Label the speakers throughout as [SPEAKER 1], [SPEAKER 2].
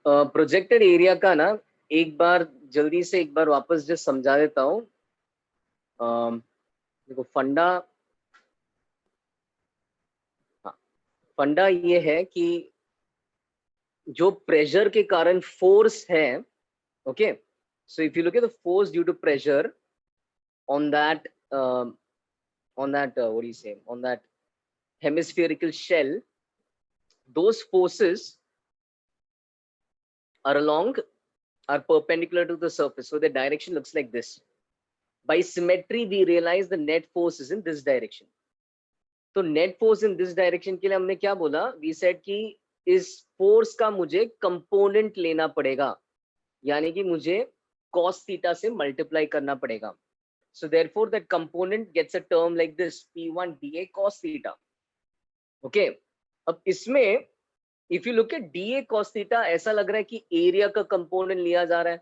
[SPEAKER 1] Projected area का ना एक बार जल्दी से एक बार वापस जो समझा देता हूँ। देखो फंडा, हाँ, फंडा ये है कि जो प्रेशर के कारण फोर्स है, okay, so if you look at the force due to pressure on that what do you say, on that hemispherical shell, those forces are perpendicular to the surface, so the direction looks like this. By symmetry we realize the net force is in this direction. तो net force in this direction के लिए हमने क्या बोला, we said कि इस force का मुझे कंपोनेंट लेना पड़ेगा, यानी कि मुझे cos थीटा से मल्टीप्लाई करना पड़ेगा. So therefore that component gets a term like this, P1 dA cos theta. Okay. अब इसमें if you look at dA cos theta, ऐसा लग रहा है कि एरिया का कंपोनेंट लिया जा रहा है,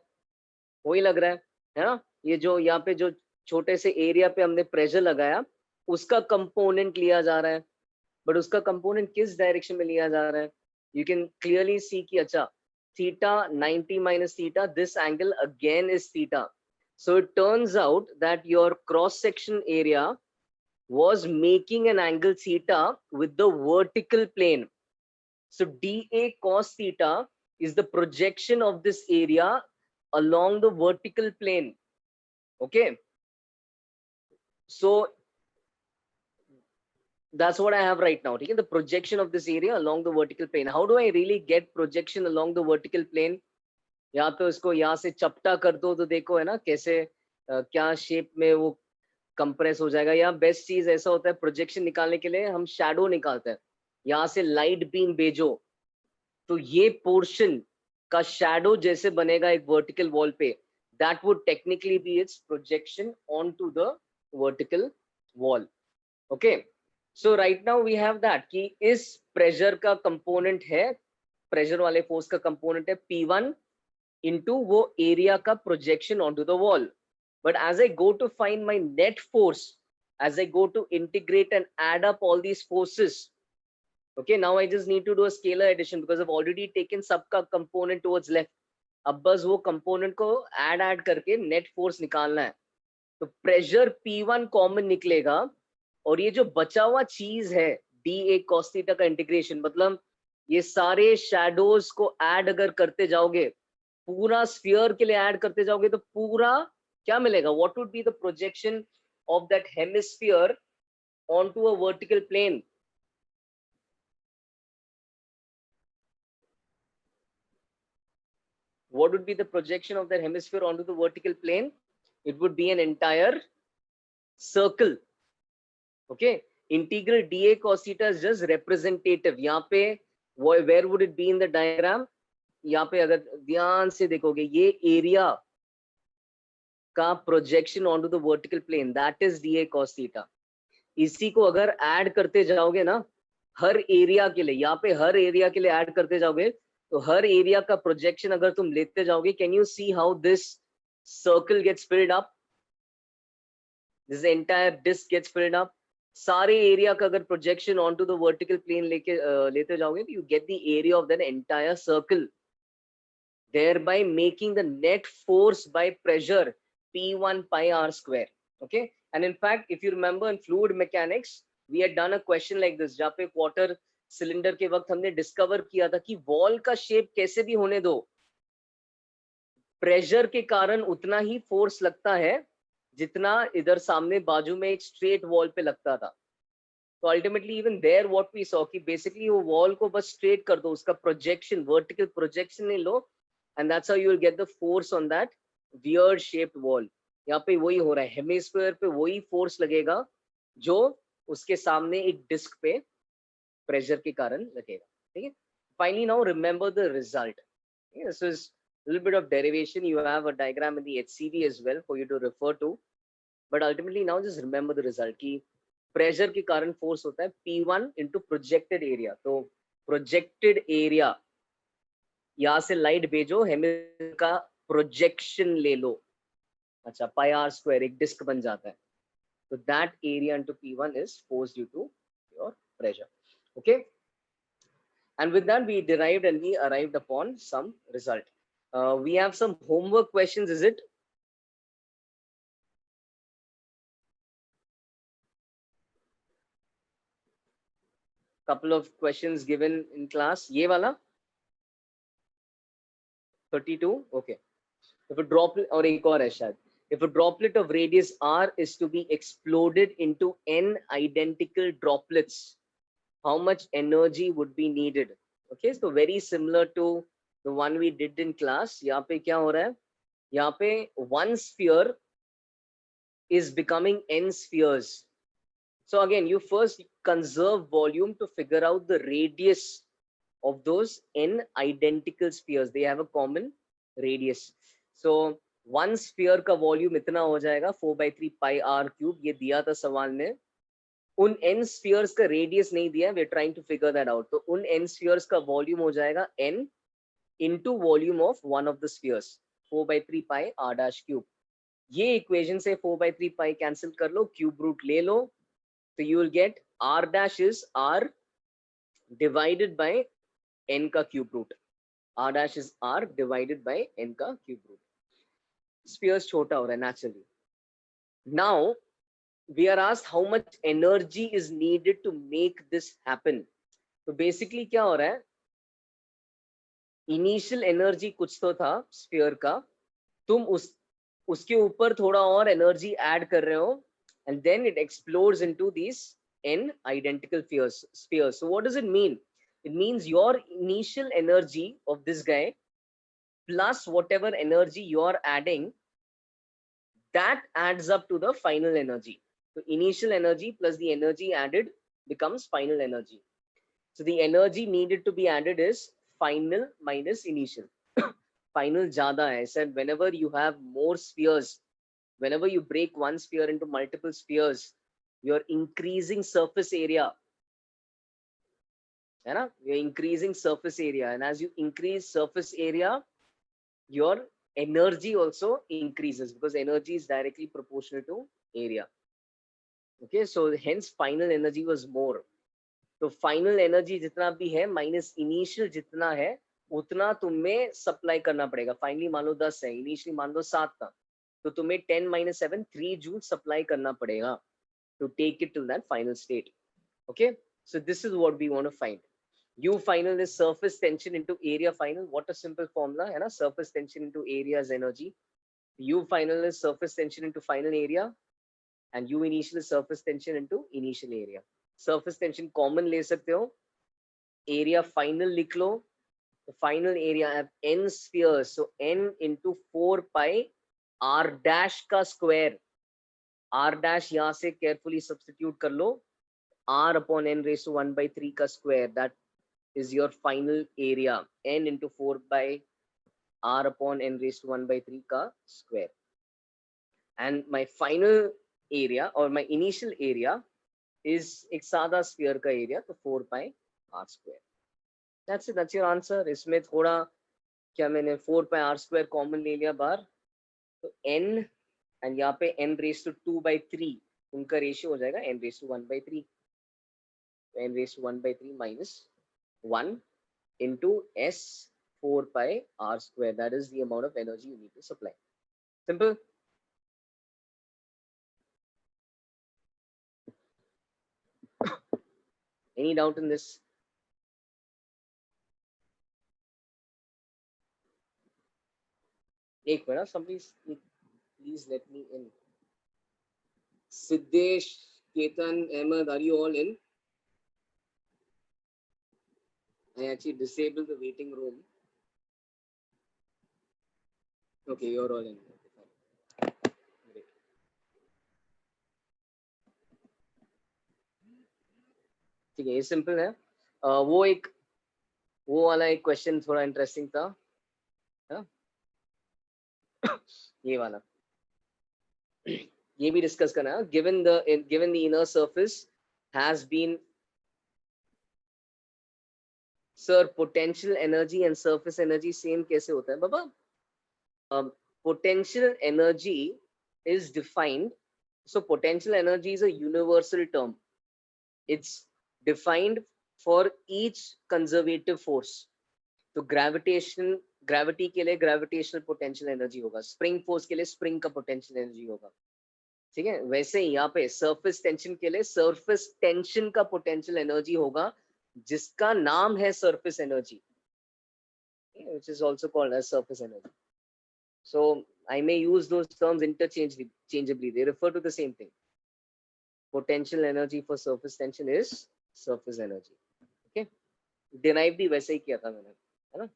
[SPEAKER 1] वही लग रहा है ना. ये जो यहाँ पे जो छोटे से एरिया पे हमने प्रेशर लगाया उसका कंपोनेंट लिया जा रहा है, बट उसका कंपोनेंट किस डायरेक्शन में लिया जा रहा है. यू कैन क्लियरली सी कि अच्छा theta 90 minus theta, this angle again is theta. So it turns out that your cross section area was making an angle theta with the vertical plane. So dA cos theta is the projection of this area along the vertical plane. Okay, so that's what I have right now. Okay, the projection of this area along the vertical plane. How do I really get projection along the vertical plane? या तो इसको यहाँ से चपटा कर दो तो देखो है ना कैसे क्या शेप में वो कंप्रेस हो जाएगा. या बेस्ट चीज ऐसा होता है प्रोजेक्शन निकालने के लिए हम शैडो निकालते हैं, यहाँ से लाइट बीम भेजो तो ये पोर्शन का शैडो जैसे बनेगा एक वर्टिकल वॉल पे, that would technically be its projection on to the vertical wall. Okay, so right now we have that कि इस प्रेशर का कंपोनेंट है, प्रेशर वाले फोर्स का कंपोनेंट है P1 into वो एरिया का projection onto the wall. But as I go to find my net force, as I go to integrate and add up all these forces, okay, now I just need to do a scalar addition because I've already taken सबका component towards left. अब बस वो component को add करके net force निकालना है. तो pressure P1 common निकलेगा और ये जो बचा हुआ चीज है dA cos theta का इंटीग्रेशन, मतलब ये सारे shadows को add अगर करते जाओगे, पूरा स्फीयर के लिए ऐड करते जाओगे तो पूरा क्या मिलेगा, what would be the projection of that hemisphere onto a vertical plane. What would be the projection of that hemisphere onto the vertical plane? It would be an entire circle. Okay, integral dA cos theta is just representative. यहाँ पे where would it be in the diagram? यहाँ पे अगर ध्यान से देखोगे ये area का projection on to the vertical plane, that is dA cos theta. इसी को अगर ऐड करते जाओगे ना हर एरिया के लिए, यहाँ पे हर एरिया के लिए ऐड करते जाओगे तो हर एरिया का प्रोजेक्शन अगर तुम लेते जाओगे, can you see how this circle gets filled up, this entire disc gets filled up. सारे एरिया का अगर projection on to the vertical plane लेते जाओगे तो you get the area of that entire circle, thereby making the net force by pressure P1 pi r square. Okay, and in fact if you remember in fluid mechanics we had done a question like this, जहाँ पे quarter cylinder के वक्त हमने discover किया था कि wall का shape कैसे भी होने दो, प्रेशर के कारण उतना ही फोर्स लगता है जितना इधर सामने बाजू में एक स्ट्रेट वॉल पे लगता था. तो ultimately even there what we saw कि बेसिकली वो वॉल को बस स्ट्रेट कर दो, उसका प्रोजेक्शन वर्टिकल प्रोजेक्शन ले लो, and that's how you will get the force on that weird shaped wall. यहाँ पे वही हो रहा है, हेमिस्फीयर पे वही फोर्स लगेगा जो उसके सामने एक डिस्क पे प्रेशर के कारण लगेगा. ठीक है, finally now remember the result. This is little bit of derivation, you have a diagram in the HCV as well for you to refer to, but ultimately now just remember the result कि pressure के कारण force होता है P1 into projected area. तो projected area, यहाँ से light भेजो, hemisphere का प्रोजेक्शन ले लो, अच्छा पाई आर स्क्वायर एक डिस्क बन जाता है. तो that area into P1 is force due to your pressure. Okay, And with that, we derived and we arrived upon some result. We have some homework questions, is it? Couple of questions given in class. Ye wala? 32? Okay. If a droplet, or ek aur hai shayad. If a droplet of radius r is to be exploded into n identical droplets, how much energy would be needed? Okay, so very similar to the one we did in class. यहाँ पे क्या हो रहा है? यहाँ पे one sphere is becoming n spheres. So again, you first conserve volume to figure out the radius of those n identical spheres. They have a common radius. So one sphere का volume इतना हो जाएगा 4/3 pi r cube. ये दिया था सवाल में. उन n spheres का radius नहीं दिया. We're trying to figure that out. तो उन n spheres का volume हो जाएगा n into volume of one of the spheres. 4/3 pi r dash cube. ये equation से 4/3 pi cancel कर लो. Cube root ले लो. So you will get r dash is r divided by n का cube root. R dash is r divided by n का cube root. Spheres छोटा हो रहा है naturally. Now we are asked how much energy is needed to make this happen. So basically क्या हो रहा है? Initial energy कुछ तो था sphere का. तुम उसके ऊपर थोड़ा और energy add कर रहे हो, and then it explodes into these n identical spheres. So what does it mean? It means your initial energy of this guy plus whatever energy you are adding, that adds up to the final energy. So initial energy plus the energy added becomes final energy. So the energy needed to be added is final minus initial. Final ज़्यादा है. I said whenever you have more spheres, whenever you break one sphere into multiple spheres, you're increasing surface area. है ना? You're increasing surface area, and as you increase surface area, your energy also increases because energy is directly proportional to area. Okay, so hence final energy was more. तो final energy जितना भी है minus initial जितना है उतना तुम्हें supply करना पड़ेगा. फाइनली मान लो 10 है, इनिशियली मान लो 7 था, तो तुम्हें 10 minus 7 3 जूल सप्लाई करना पड़ेगा to take it to that final state. Okay, so this is what we want to find. U final is surface tension into area final. What a simple formula है ना? Surface tension into area is energy. U final is surface tension into final area, and U initial is surface tension into initial area. Surface tension common ले सकते हो. Area final लिख लो. The final area have n spheres, so n into 4 pi r dash का square. R dash यहाँ से carefully substitute कर लो. R upon n raised to 1/3 का square. That is your final area. N into 4 by r upon n raised to 1/3 का square. And my final area or my initial area is एक सादा sphere का area, तो 4 pi r square. That's it. That's your answer. इसमें थोड़ा क्या मैंने 4 pi r square common ले लिया बाहर, तो n and यहाँ पे n raised to 2/3 उनका ratio हो जाएगा n raised to 1/3. n raised to 1/3 minus 1 into s 4 pi r square. That is the amount of energy you need to supply. Simple. Any doubt in this? एक minute, somebody please let me in. Siddesh, Ketan, Ahmed, are you all in? I actually disabled the waiting room. Okay, you're all in. Great. ठीक है, ये simple है. वो वाला एक question थोड़ा interesting था. ये वाला ये भी डिस्कस करना है. given the inner surface has been, sir, potential energy and surface energy same कैसे होता है बाबा? Potential energy is defined, so potential energy is a universal term. It's defined for each conservative force. तो gravity के लिए gravitational potential energy होगा, spring force के लिए spring का पोटेंशियल एनर्जी होगा, ठीक है। वैसे ही यहाँ पे सरफेस टेंशन के लिए सरफेस टेंशन का पोटेंशियल एनर्जी होगा, जिसका नाम है surface energy, which is also called as surface energy. So I may use those terms interchangeably. They refer to the same thing. Potential energy for surface tension is surface energy. Okay, derive भी वैसे ही किया था मैंने, है ना।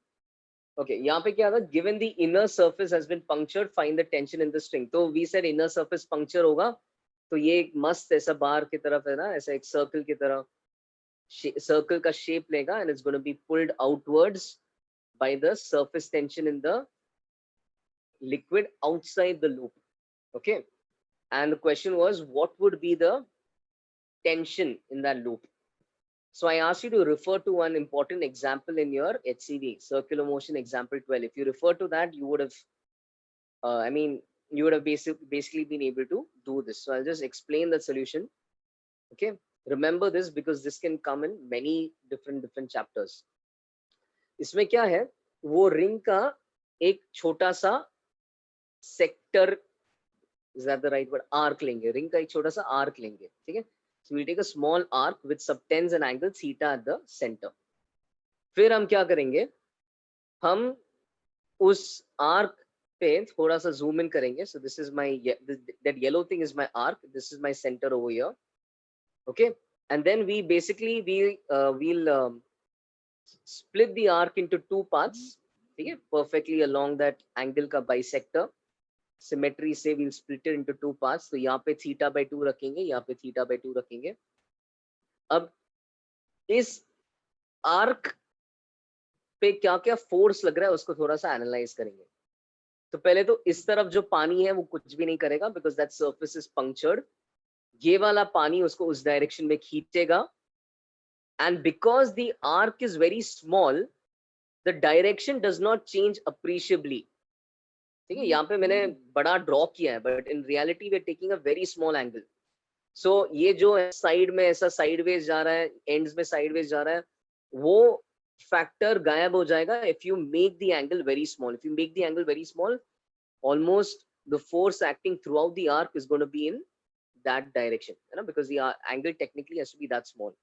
[SPEAKER 1] Okay, यहाँ पे क्या था, given the inner surface has been punctured, find the tension in the string. तो we said inner surface puncture होगा, तो ये एक मस्त ऐसा बार की तरफ है ना, ऐसा एक सर्कल की तरह, सर्कल का शेप लेगा, and it's going to be pulled outwards by the surface tension in the liquid outside the loop. Okay, and the question was, what would be the tension in that loop? So I asked you to refer to one important example in your HCV, circular motion example 12. If you refer to that, you would have, you would have basically been able to do this. So I'll just explain the solution. Okay, remember this because this can come in many different chapters. इसमें क्या है, वो ring का एक छोटा सा sector, is that the right word, arc लेंगे, ring का एक छोटा सा आर्क लेंगे, ठीक है। So we'll take a small arc with subtends and angle theta at the center. फिर हम क्या करेंगे, हम उस आर्क पे थोड़ा सा zoom in करेंगे. So this is my, that yellow thing is my arc, this is my center over here. Okay, and then we basically we'll split the arc into two parts, ठीक है, perfectly along that angle का bisector. Symmetry से we'll split it into two parts. तो यहाँ पे theta by 2 रखेंगे, यहाँ पे theta by 2 रखेंगे. अब इस आर्क पे क्या क्या फोर्स लग रहा है उसको थोड़ा सा एनालाइज करेंगे. तो पहले तो इस तरफ जो पानी है वो कुछ भी नहीं करेगा, because that surface is punctured. ये वाला पानी उसको उस डायरेक्शन में खींचेगा, and because the arc is very small, the direction does not change appreciably. ठीक है, यहाँ पे मैंने बड़ा ड्रॉ किया है, but in reality we are taking a very small angle. So ये जो है साइड में ऐसा साइडवेज जा रहा है, एंड्स में साइडवेज जा रहा है, वो फैक्टर गायब हो जाएगा if you make the angle very small. If you make the angle very small, almost the force acting throughout the arc is going to be in that direction, you know, because the angle technically has to be that small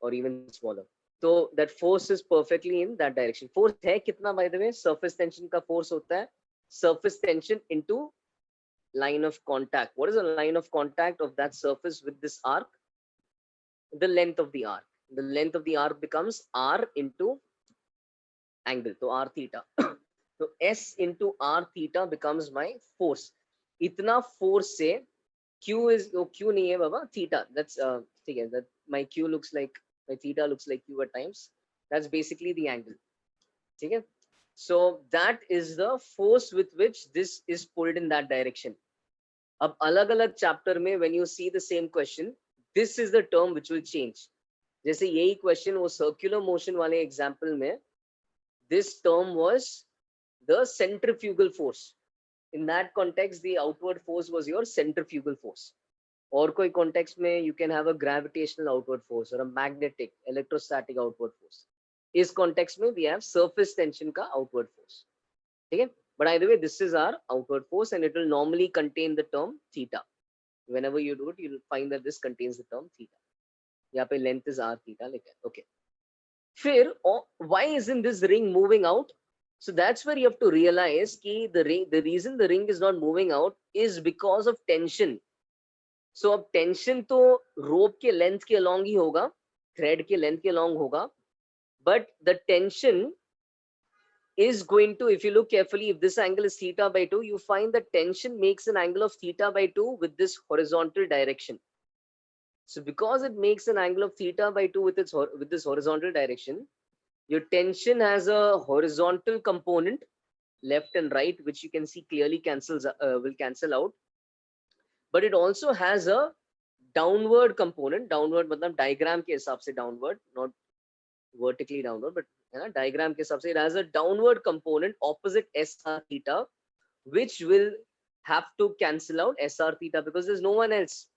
[SPEAKER 1] or even smaller. So that force is perfectly in that direction. Force है कितना, by the way, surface tension का force होता है surface tension into line of contact. What is the line of contact of that surface with this arc? The length of the arc. The length of the arc becomes r into angle, so r theta. So S into r theta becomes my force. इतना force से Q is, oh, Q नहीं है बाबा, theta. That's ठीक है, that my Q looks like, my theta looks like Q at times. That's basically the angle. ठीक है. So that is the force with which this is pulled in that direction. अब अलग-अलग chapter में when you see the same question, this is the term which will change. जैसे यही question वो circular motion वाले example में, this term was the centrifugal force. In that context, the outward force was your centrifugal force. और कोई context में you can have a gravitational outward force or a magnetic, electrostatic outward force. इस context में we have surface tension का outward force. ठीक है? But either way, this is our outward force and it will normally contain the term theta. Whenever you do it, you will find that this contains the term theta. यहाँ पे length is r theta लिखा है. Okay. फिर why isn't this ring moving out? So that's where you have to realize कि the reason the ring is not moving out is because of tension. So अब tension तो rope के length के along ही होगा, thread के length के along होगा, but the tension is going to, if you look carefully, if this angle is theta by 2, you find that tension makes an angle of theta by 2 with this horizontal direction. So because it makes an angle of theta by 2 with this horizontal direction, your tension has a horizontal component, left and right, which you can see clearly will cancel out. But it also has a downward component. Downward मतलब diagram के हिसाब से downward, not vertically downward, but diagram के हिसाब से it has a downward component opposite SR theta, which will have to cancel out SR theta because there's no one else.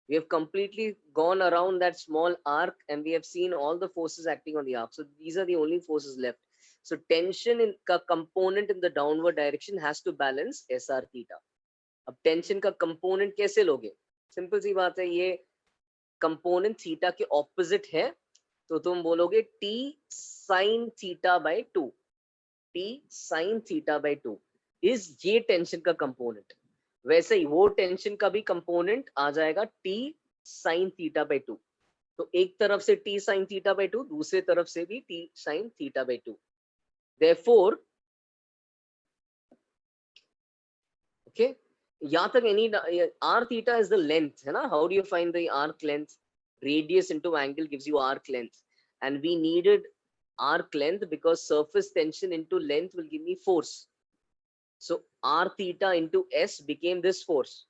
[SPEAKER 1] We have completely gone around that small arc and we have seen all the forces acting on the arc. So these are the only forces left. So tension in component in the downward direction has to balance SR theta. अब tension का component कैसे लोगे? Simple सी बात है, ये component theta के opposite है, तो तुम बोलोगे t sin theta by 2. t sin theta by 2 is ये टेंशन का कंपोनेंट. वैसे ही वो टेंशन का भी कंपोनेंट आ जाएगा t sin थीटा by 2. तो एक तरफ से t sin थीटा by 2, दूसरे तरफ से भी t sin theta by 2. Therefore, okay, यहाँ तक any r theta is the length, है ना? How do you find the arc length? Radius into angle gives you arc length, and we needed arc length because surface tension into length will give me force. So r theta into s became this force,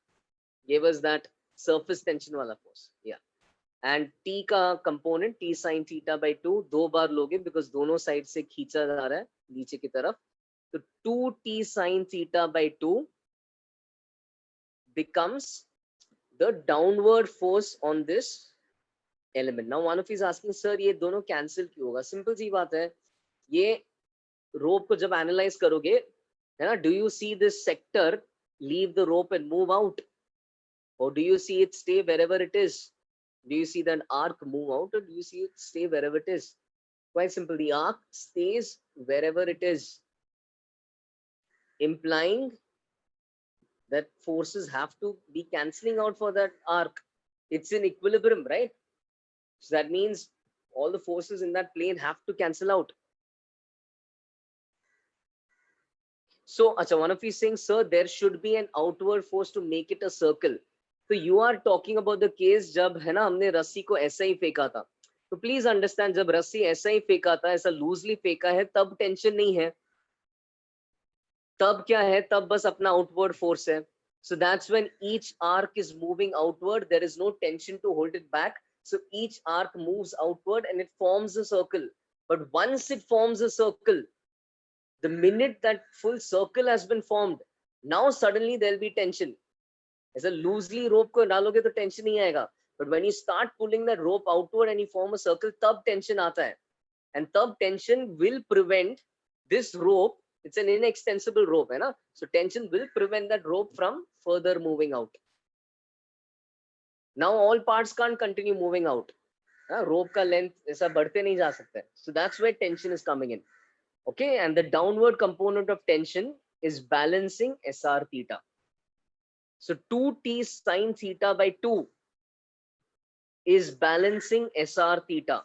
[SPEAKER 1] gave us that surface tension wala force. Yeah, and t का component t sin theta by 2 दो बार लोगे because दोनों side से खींचा जा रहा है नीचे की तरफ. तो 2t sin theta by 2 becomes the downward force on this element. Now one of you is asking, sir, ये दोनों cancel क्यों होगा? Simple सी बात है, ये rope को जब analyze करोगे, है ना? Do you see this sector leave the rope and move out, or do you see it stay wherever it is? Do you see that arc move out, or do you see it stay wherever it is? Quite simple, the arc stays wherever it is, implying that forces have to be cancelling out for that arc. It's in equilibrium, right? So that means all the forces in that plane have to cancel out. So acha, one of you is saying, sir, there should be an outward force to make it a circle. So you are talking about the case जब है ना हमने रस्सी को ऐसा ही फेंका था. तो प्लीज अंडरस्टैंड, जब रस्सी ऐसा ही फेंका था, ऐसा लूजली फेंका है, तब टेंशन नहीं है. तब क्या है? तब बस अपना आउटवर्ड फोर्स है. So that's when each arc is moving outward. There is no tension to hold it back. So each arc moves outward and it forms a circle. But once it forms a circle, the minute that full circle has been formed, now suddenly there'll be tension. ऐसा loosely rope को डालोगे तो tension नहीं आएगा. But when you start pulling that rope outward and you form a circle, तब tension आता है. And तब tension will prevent this rope. It's an inextensible rope, है ना? So tension will prevent that rope from further moving out. Now all parts can't continue moving out. Rope का length ऐसा बढ़ते नहीं जा सकता. So that's where tension is coming in. Okay, and the downward component of tension is balancing SR theta. So 2t sin theta by 2 is balancing SR theta.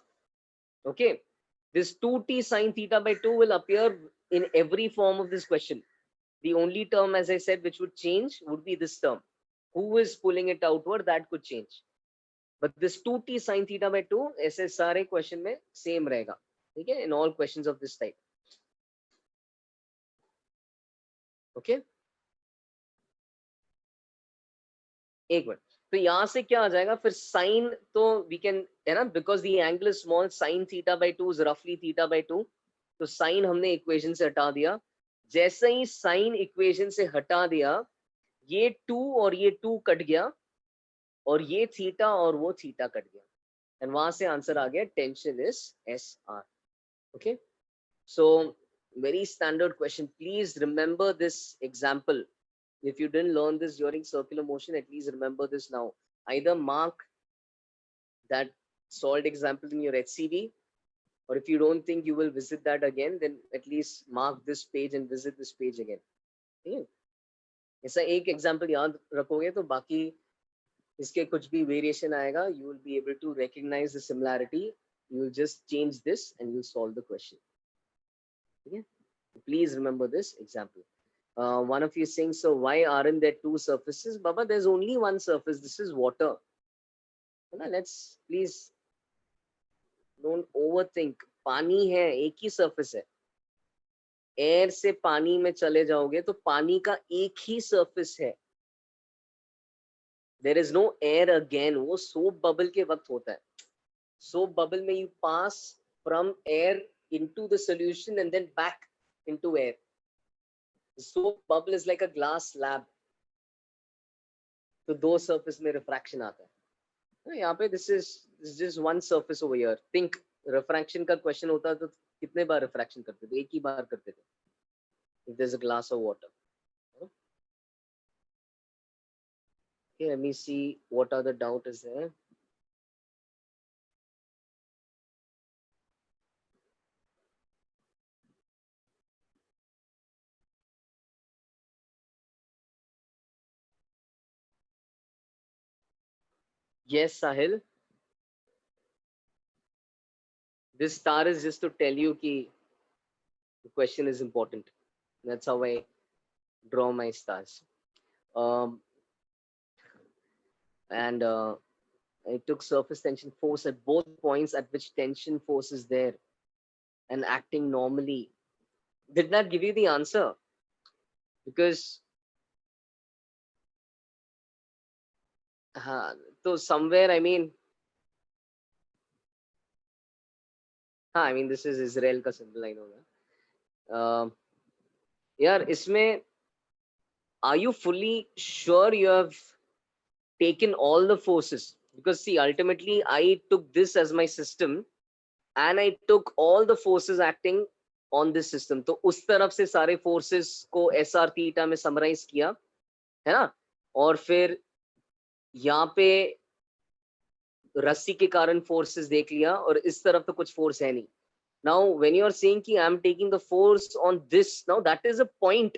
[SPEAKER 1] Okay, this 2t sin theta by 2 will appear in every form of this question. The only term, as I said, which would change would be this term. Who is pulling it outward? That could change. But this 2t sin theta by 2 ऐसे सारे question में same रहेगा. Okay, in all questions of this type. Okay, एक minute. तो यहाँ से क्या आ जाएगा फिर? साइन तो वी कैन, है ना, because the angle is small, sine theta by 2 is रफली थीटा बाई 2. तो साइन हमने इक्वेशन से हटा दिया. जैसे ही साइन इक्वेशन से हटा दिया, ये 2 और ये 2 कट गया, और ये थीटा और वो थीटा कट गया, एंड वहां से आंसर आ गया tension is S R. Okay, so very standard question. Please remember this example. If you didn't learn this during circular motion, at least remember this now. Either mark that solved example in your HCV, or if you don't think you will visit that again, then at least mark this page and visit this page again. ऐसा एक example याद रखोगे तो बाकी इसके कुछ भी variation आएगा, you will be able to recognize the similarity. You will just change this and you'll solve the question. Okay? Please remember this example. One of you is saying, so why aren't there two surfaces? Baba, there's only one surface. This is water. Let's please don't overthink. पानी है, एक ही surface है. Air से पानी में चले जाओगे तो पानी का एक ही surface है. There is no air again. वो soap bubble के वक्त होता है. Soap bubble में you pass from air into the solution and then back into air. The soap bubble is like a glass slab. तो दो surface में refraction आता है. यहाँ पे this is just one surface over here. Think refraction का question होता तो कितने बार refraction करते थे? एक ही बार करते थे. If there's a glass of water. Okay, let me see what other doubt is there. Yes, Sahil. This star is just to tell you कि the question is important. That's how I draw my stars. And I took surface tension force at both points at which tension force is there and acting normally. Did that give you the answer? Because so somewhere, I mean this is Israel का symbol, I know that. यार इसमें are you fully sure you have taken all the forces? Because see, ultimately I took this as my system and I took all the forces acting on this system. तो उस तरफ से सारे forces को SR theta में summarize किया, है ना? और फिर यहाँ पे रस्सी के कारण forces देख लिया और इस तरफ तो कुछ force है नहीं. Now when you are saying कि I'm taking the force on this, now that is a point.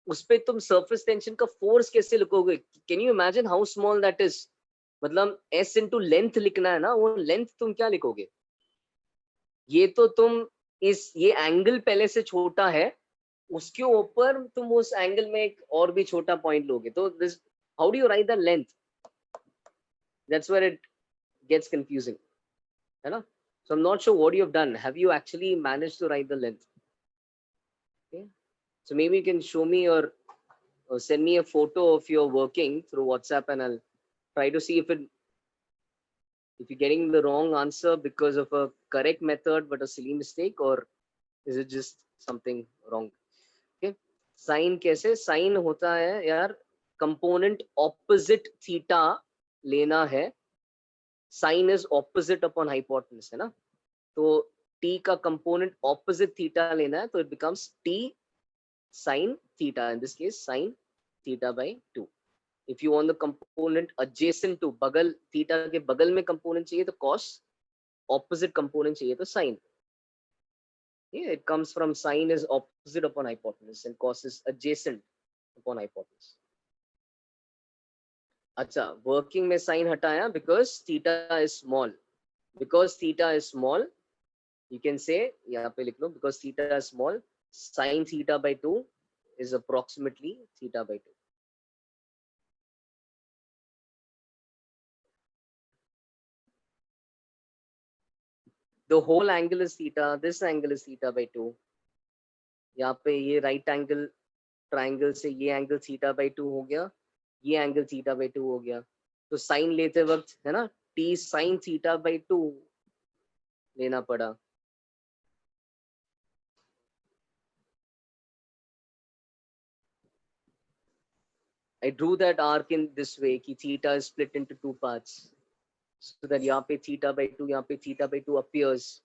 [SPEAKER 1] उस पे तुम surface tension का force कैसे लिखोगे? Can you imagine how small that is? मतलब S into length लिखना है ना, वो length तुम क्या लिखोगे? ये तो तुम ये एंगल पहले से छोटा है, उसके ऊपर तुम उस एंगल में एक और भी छोटा पॉइंट लोगे, तो this how do you write the length? That's where it gets confusing, है ना? So I'm not sure what you have done. Have you actually managed to write the length? Okay. So maybe you can show me or send me a photo of your working through WhatsApp and I'll try to see if you're getting the wrong answer because of a correct method but a silly mistake, or is it just something wrong? Okay. Sine कैसे? Sine होता है यार component opposite theta लेना है. Sine is opposite upon hypotenuse, है ना? तो t का component opposite theta लेना है, तो it becomes t sine theta, in this case sine theta by 2. If you want the component adjacent to बगल, theta के बगल में component चाहिए तो cos, opposite component चाहिए तो sine. Yeah, it comes from sine is opposite upon hypotenuse and cos is adjacent upon hypotenuse. अच्छा, working में sin हटाया because theta is small. Because theta is small, you can say, यहाँ पे लिख लो, because theta is small, sin theta by 2 is approximately theta by 2. The whole angle is theta, this angle is theta by 2. यहाँ पे ये right angle triangle से ये angle theta by 2 हो गया, ये angle theta by 2 हो गया. तो sin लेते वक्त, है ना, t sin theta by 2 लेना पड़ा. I drew that arc in this way कि theta is split into two parts, so that यहाँ पे theta by 2, यहाँ पे theta by 2 appears.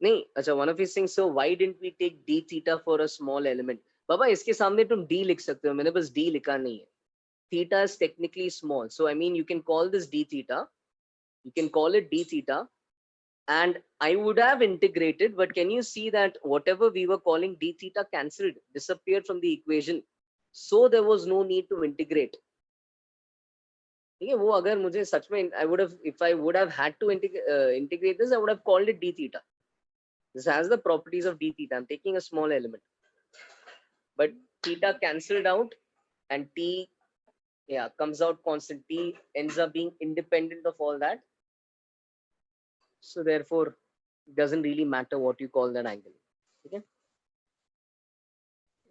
[SPEAKER 1] नहीं, अच्छा, one of these things. So why didn't we take d theta for a small element? बाबा इसके सामने तुम d लिख सकते हो, मैंने बस d लिखा नहीं है. Theta is technically small, so I mean you can call this d theta, you can call it d theta, and I would have integrated, but can you see that whatever we were calling d theta cancelled, disappeared from the equation, so there was no need to integrate. ठीक है, वो अगर मुझे सच में I would have, if I would have had to integrate this, I would have called it d theta. This has the properties of d theta. I'm taking a small element, but theta cancelled out and t, yeah, comes out constant. T ends up being independent of all that. So therefore, it doesn't really matter what you call that angle. Okay.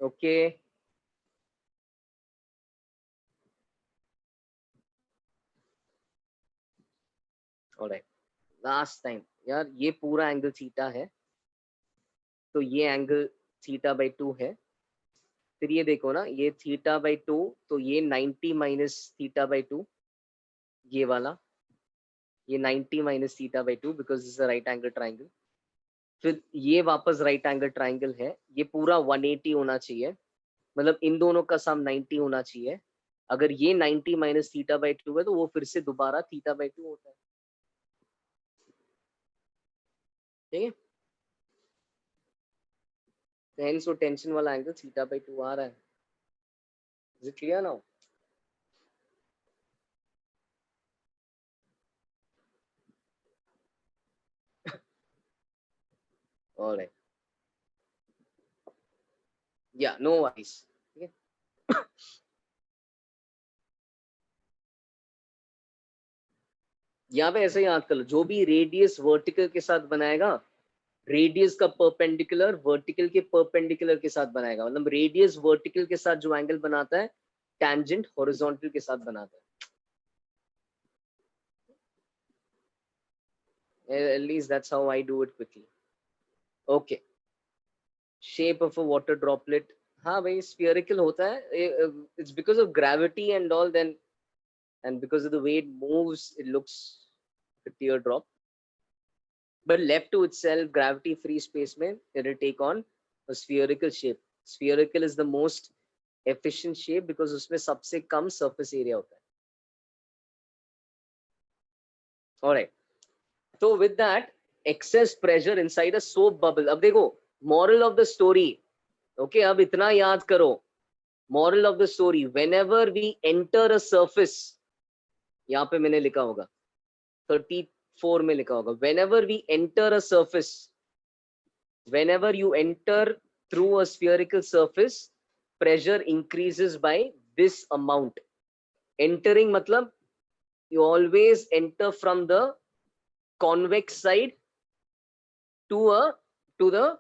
[SPEAKER 1] Okay. All right. Last time यार ये पूरा angle theta है, तो ये angle theta by 2 है। फिर ये देखो ना, ये थीटा बाई 2, तो ये 90 माइनस थीटा बाई 2, ये वाला, ये 90 minus theta by 2 because this is a right angle triangle. फिर ये वापस राइट एंगल ट्राइंगल है, ये पूरा 180 होना चाहिए, मतलब इन दोनों का सम 90 होना चाहिए। अगर ये 90 माइनस थीटा बाई 2 है तो वो फिर से दोबारा थीटा बाई 2 होता है, ठीक है। हेंस वो टेंशन वाला एंगल थीटा बाई 2 आ रहा है। Is it clear now? Alright, या नो वरीज, ठीक है। यहाँ पे ऐसे याद कर लो, जो भी रेडियस वर्टिकल के साथ बनाएगा, रेडियस का परपेंडिकुलर वर्टिकल के परपेंडिकुलर के साथ बनाएगा, मतलब रेडियस वर्टिकल के साथ जो एंगल बनाता है, टैंजेंट हॉरिजॉन्टल के साथ बनाता है। At least that's how I do it quickly. Okay. Shape of a water droplet, हाँ भाई spherical होता है, it's because of gravity and all, then and because of the way it moves it looks like a teardrop, but left to itself gravity free space में it will take on a spherical shape. Spherical is the most efficient shape because उसमें सबसे कम surface area होता है। Alright, so with that excess pressure inside a soap bubble, अब देखो moral of the story, okay, अब इतना याद करो, moral of the story, whenever we enter a surface, यहाँ पे मैंने लिखा होगा 34 में लिखा होगा, whenever we enter a surface, whenever you enter through a spherical surface, pressure increases by this amount. Entering मतलब you always enter from the convex side to the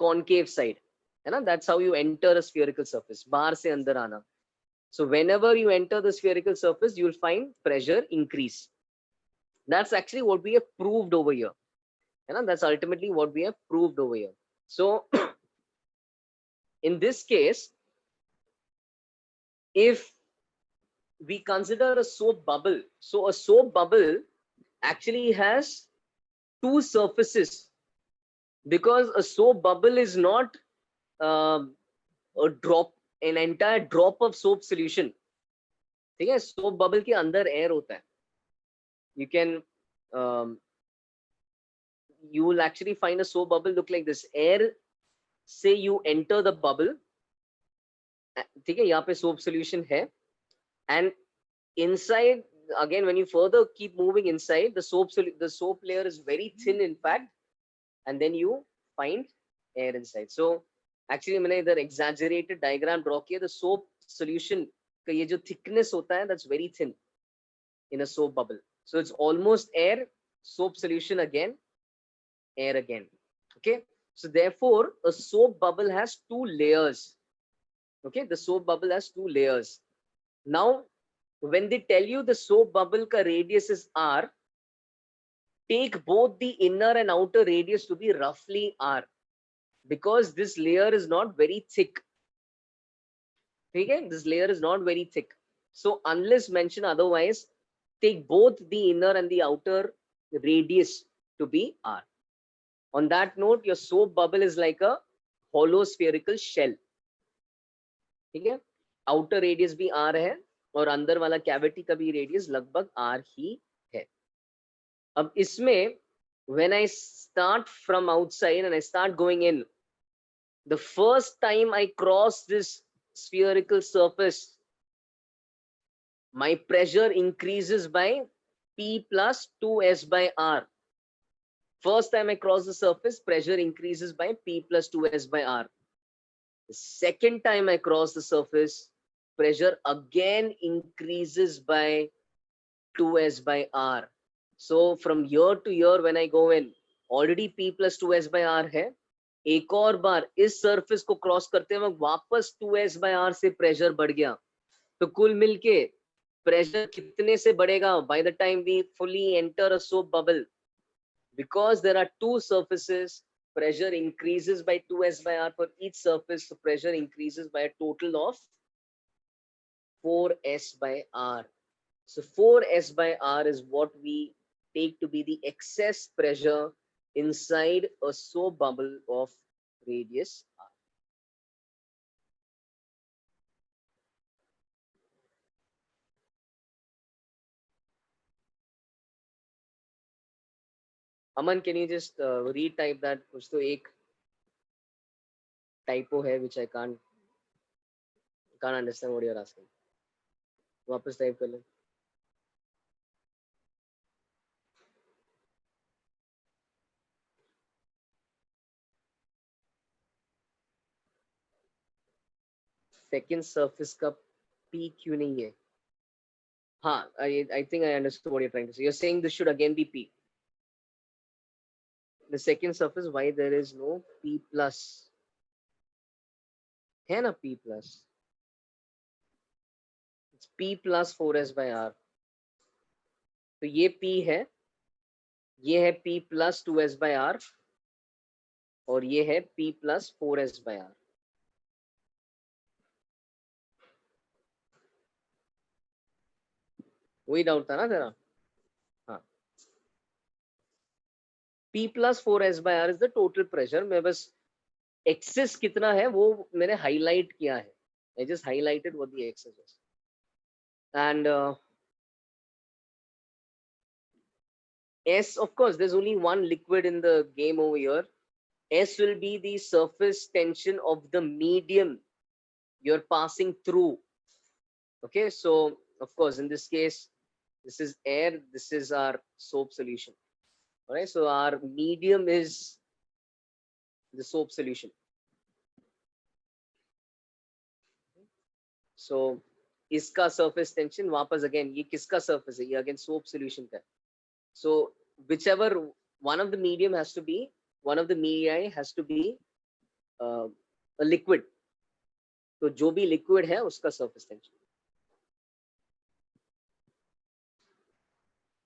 [SPEAKER 1] concave side, है ना, that's how you enter a spherical surface, बाहर से अंदर आना। So whenever you enter the spherical surface, you will find pressure increase. That's actually what we have proved over here. And that's ultimately what we have proved over here. So in this case, if we consider a soap bubble, so a soap bubble actually has two surfaces, because a soap bubble is not a drop, an entire drop of soap solution, ठीक है। soap bubble के अंदर air होता है, you can you will actually find a soap bubble look like this. Air से you enter the bubble, ठीक है, यहाँ पे soap solution है, and inside again when you further keep moving inside, the soap layer is very thin in fact, and then you find air inside. So actually मैंने इधर exaggerated diagram draw किया, the soap solution का ये जो thickness होता है, that's very thin in a soap bubble. So it's almost air, soap solution again, air again. Okay, so therefore a soap bubble has two layers. Okay, the soap bubble has two layers. Now when they tell you the soap bubble ka radius is r, take both the inner and outer radius to be roughly r, because this layer is not very thick. Okay, this layer is not very thick. So unless mentioned otherwise, take both the inner and the outer radius to be r. On that note, your soap bubble is like a hollow spherical shell. ठीक है, outer radius भी r है और अंदर वाला cavity का भी radius लगभग r ही है। अब इसमें when I start from outside and I start going in, the first time I cross this spherical surface, my pressure increases by P plus 2S by R. First time I cross the surface, pressure increases by P plus 2S by R. The second time I cross the surface, pressure again increases by 2S by R. So from year to year when I go in, already P plus 2S by R है, एक और बार इस surface को cross करते वक्त वापस 2S by R से pressure बढ़ गया, तो कुल मिलके pressure कितने से बढ़ेगा by the time we fully enter a soap bubble? because there are two surfaces, pressure increases by 2s by r for each surface, so pressure increases by a total of 4s by r. So 4s by r is what we take to be the excess pressure inside a soap bubble of radius r. Aman, can you just retype that? कुछ तो एक typo है which I can't understand what you're asking. वापस type कर ले. Second surface का P क्यों नहीं है? हाँ, I think I understood what you're trying to say. You're saying this should again be P. The second surface, why there is no P plus? है ना P plus? It's P plus 4s by r. तो ये P है, ये है P plus 2s by r, और ये है P plus 4s by r. वही डाउट था ना तेरा? हाँ. P plus 4s by r is the total pressure. मैं बस excess कितना है वो मैंने highlight किया है. I just highlighted what the excess is. And S, of course, there's only one liquid in the game over here. S will be the surface tension of the medium you're passing through. Okay, so of course, in this case, this is air, this is our soap solution. All right, so our medium is the soap solution. So, इसका surface tension वापस again, ये किसका surface है? ये again soap solution का. So, whichever one of the medium has to be, one of the medii has to be a liquid. तो जो भी liquid है उसका surface tension.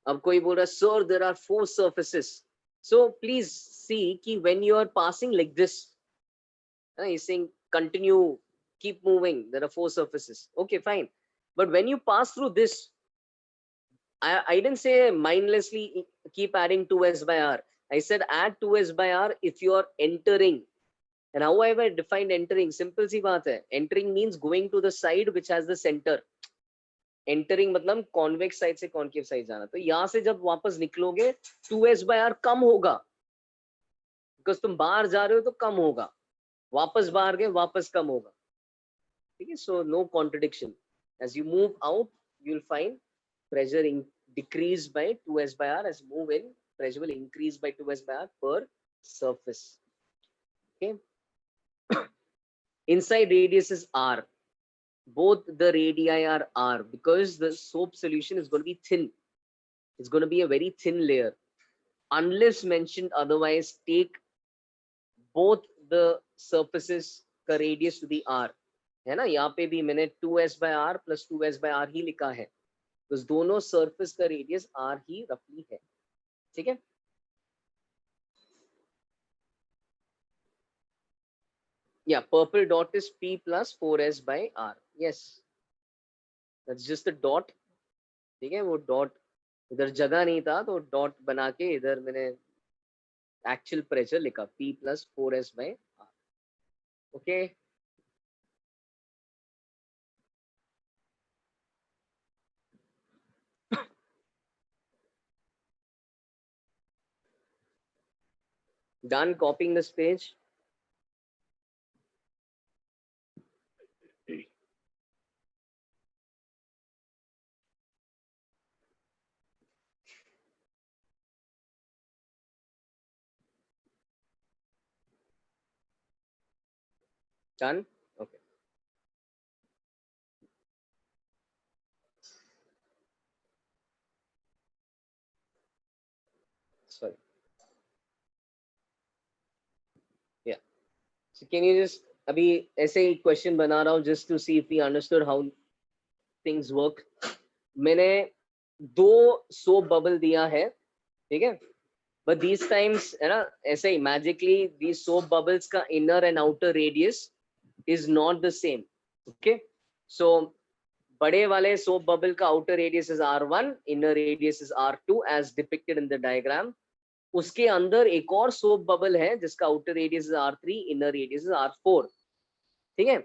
[SPEAKER 1] अब कोई बोल रहा है sir there are 4 surfaces. So please see कि when you are passing like this, he's saying continue, keep moving, there are 4 surfaces. Okay, fine. But when you pass through this, I didn't say mindlessly keep adding 2s by r. I said add 2s by r if you are entering. And how have I defined entering? Simple सी बात है. Entering means going to the side which has the center. Entering मतलब convex side से concave side जाना. तो यहाँ से जब वापस निकलोगे 2s by r कम होगा. Because तुम बाहर जा रहे हो तो कम होगा. वापस बाहर गए वापस कम होगा. ठीक है? So no contradiction. As you move out, you'll find pressure decrease by 2s by r. As you move in, pressure will increase by 2s by r per surface. Okay. Inside radius is r. Both the radii are r because the soap solution is going to be thin. It's going to be a very thin layer. Unless mentioned otherwise, take both the surfaces का radius to the r. है ना? यहाँ पे भी मैंने 2s by r plus 2s by r ही लिखा है. because दोनों surface का radius r ही roughly है. ठीक है? Yeah, purple dot is P plus 4s by r. Yes. That's just a dot. ठीक है? वो dot इधर जगह नहीं था तो dot बना के इधर मैंने actual pressure लिखा P plus 4s by r. Okay. Done copying this page. Done. Okay. Sorry. Yeah. So can you just अभी ऐसे ही question बना रहा हूँ just to see if we understood how things work. मैंने 2 soap bubble दिया है. ठीक है? but these times है ना ऐसे ही magically these soap bubbles का inner and outer radius is not the same. Okay, so बड़े वाले soap bubble का outer radius is r1, inner radius is r2 as depicted in the diagram. उसके अंदर एक और soap bubble है जिसका outer radius is r3, inner radius is r4. ठीक है,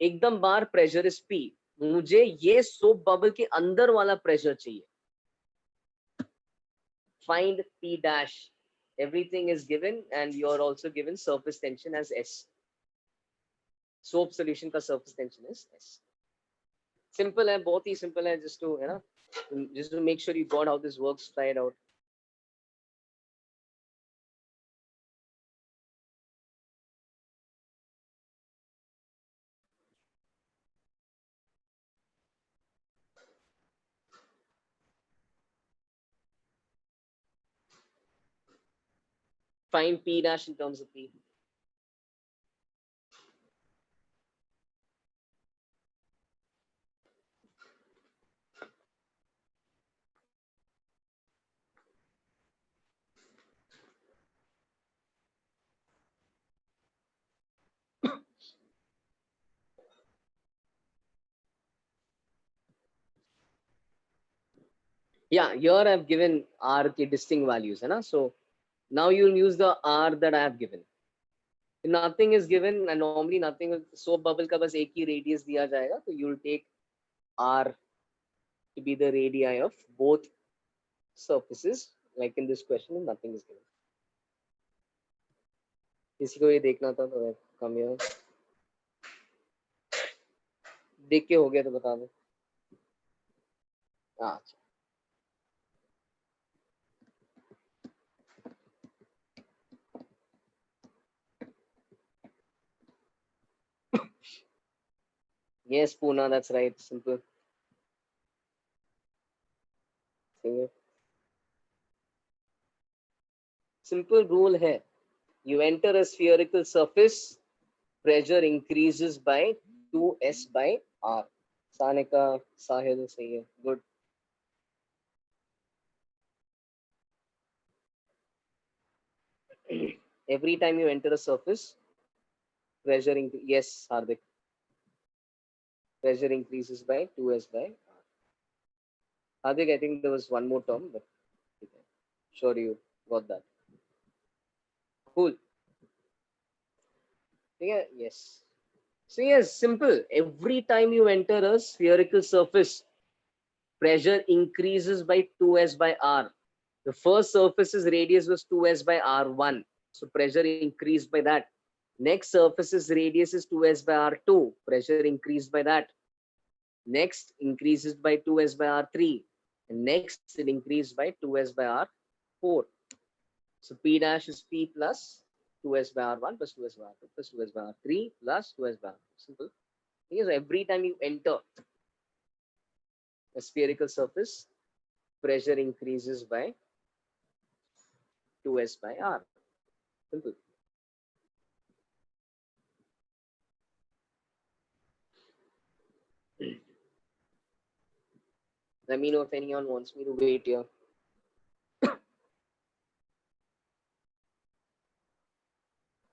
[SPEAKER 1] एकदम बार प्रेशर इज P, मुझे ये सोप बबल के अंदर वाला प्रेशर चाहिए. Find P dash. Everything is given and you are also given surface tension as S. Soap solution का surface tension is S. Simple है, बहुत ही simple है, just to है ना, just to make sure you got how this works, try it out. Find P dash in terms of P. Yeah, here I've given R के distinct values है ना, so now you'll use the R that I have given. Nothing is given and normally nothing, soap bubble का बस एक ही radius दिया जाएगा, तो you'll take R to be the radii of both surfaces, like in this question nothing is given. किसी को ये देखना था तो कम here, देख के हो गया तो बता दो. अच्छा, yes Puna, that's right, simple. Simple rule है, you enter a spherical surface, pressure increases by 2s by r. Sanika साहिल सही है, good. Every time you enter a surface, pressure yes Hardik, pressure increases by 2s by r. Hardik, I think there was one more term, but sure you got that. Cool. Yeah, yes. So yes, simple. Every time you enter a spherical surface, pressure increases by 2s by r. The first surface's radius was 2s by r1, so pressure increased by that. Next surface's radius is 2s by r2, pressure increased by that. Next increases by 2s by r3, and next it increased by 2s by r4. So P dash is P plus 2s by r1 plus 2s by r2 plus 2s by r3 plus 2s by r4. Simple. Because every time you enter a spherical surface, pressure increases by 2s by r. Simple. Let me know if anyone wants me to wait here.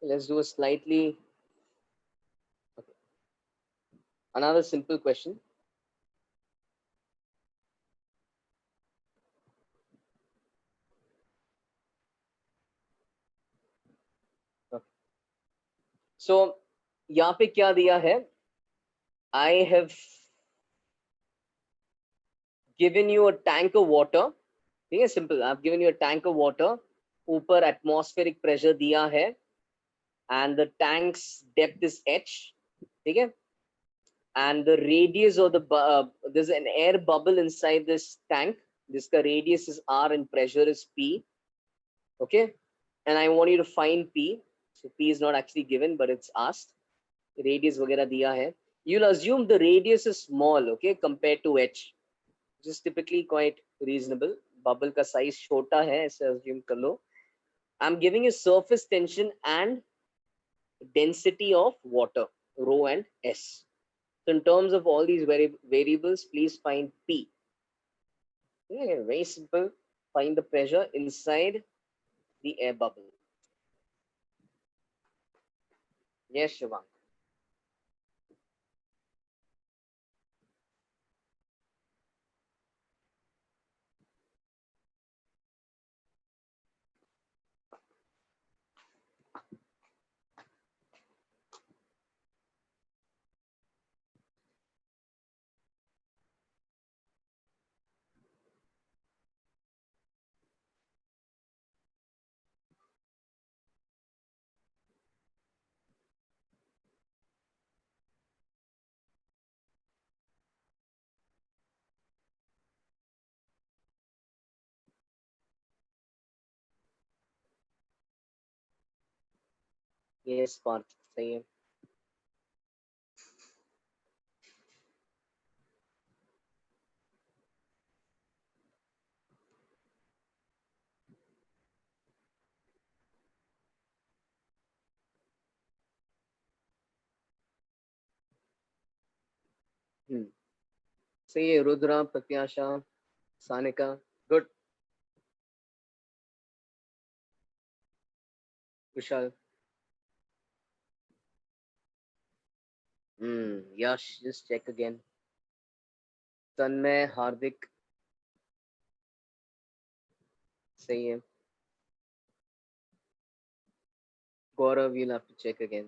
[SPEAKER 1] Let's do a slightly, okay, another simple question. Okay. So यहाँ पे क्या दिया है? I have given you a tank of water. ठीक है, simple. I've given you a tank of water. ऊपर atmospheric pressure दिया है, and the tank's depth is h. ठीक है, and the radius of the there's an air bubble inside this tank. This का radius is r and pressure is p. Okay, and I want you to find p. So p is not actually given, but it's asked. Radius वगैरह दिया है. You'll assume the radius is small, okay, compared to h, which is typically quite reasonable. Bubble का size छोटा है, ऐसे assume कर लो. I'm giving you surface tension and density of water, rho and s. So in terms of all these variables, please find P. Yeah, very simple. Find the pressure inside the air bubble. Yes, Shivang. Yes, Parth. सही है. सही है. रुद्रा, प्रत्याशा, Sanika. Good. Vishal. Yash, just check again. तन्मय, हार्दिक. सही है. Gaurav, you'll have to check again.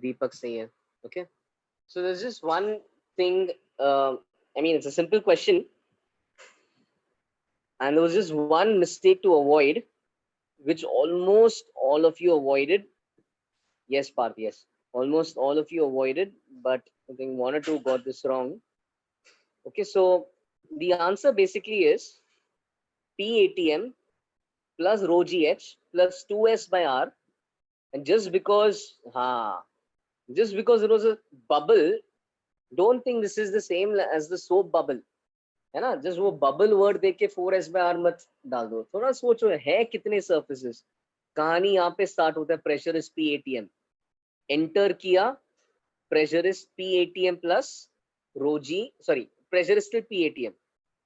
[SPEAKER 1] Deepak, सही है. Okay. So there's just one thing. I mean, it's a simple question, and there was just one mistake to avoid, which almost all of you avoided. Yes, Parth. Yes, almost all of you avoided, but I think one or two got this wrong. Okay, so the answer basically is PATM plus rho GH plus 2S by R, and just because it was a bubble, don't think this is the same as the soap bubble. है ना. Just वो bubble word देख के 4s by r मत डाल दो. थोड़ा सोचो है कितने सर्फेसेस. कहानी यहाँ पे स्टार्ट होता है. Pressure is PATM. एंटर किया. Pressure is PATM plus rho g. Sorry, pressure is still PATM.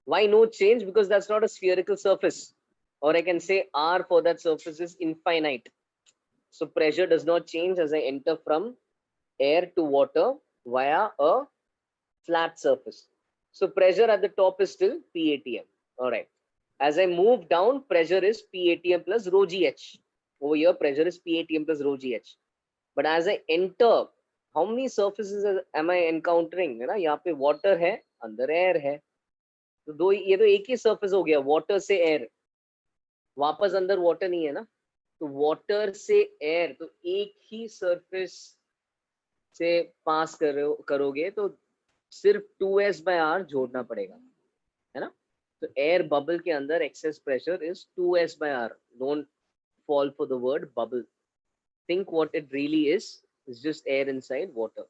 [SPEAKER 1] Why no change? Because that's not a spherical surface, or I can say R for that surface is infinite. So pressure does not change as I enter from air to water via a flat surface. So pressure at the top is still PATM. All right. As I move down, pressure is PATM plus rho GH. Over here, pressure is PATM plus rho GH. But as I enter, how many surfaces am I encountering? है ना. यहाँ पे water है, अंदर air है. तो दो, ये तो एक ही surface हो गया. Water से air. वापस अंदर water नहीं है ना. तो water से air, तो एक ही surface से पास करोगे तो सिर्फ 2s by r जोड़ना पड़ेगा, है ना. तो एयर बबल के अंदर excess pressure is 2s by r. Don't fall for the word bubble. Think what it really is. It's just air inside water.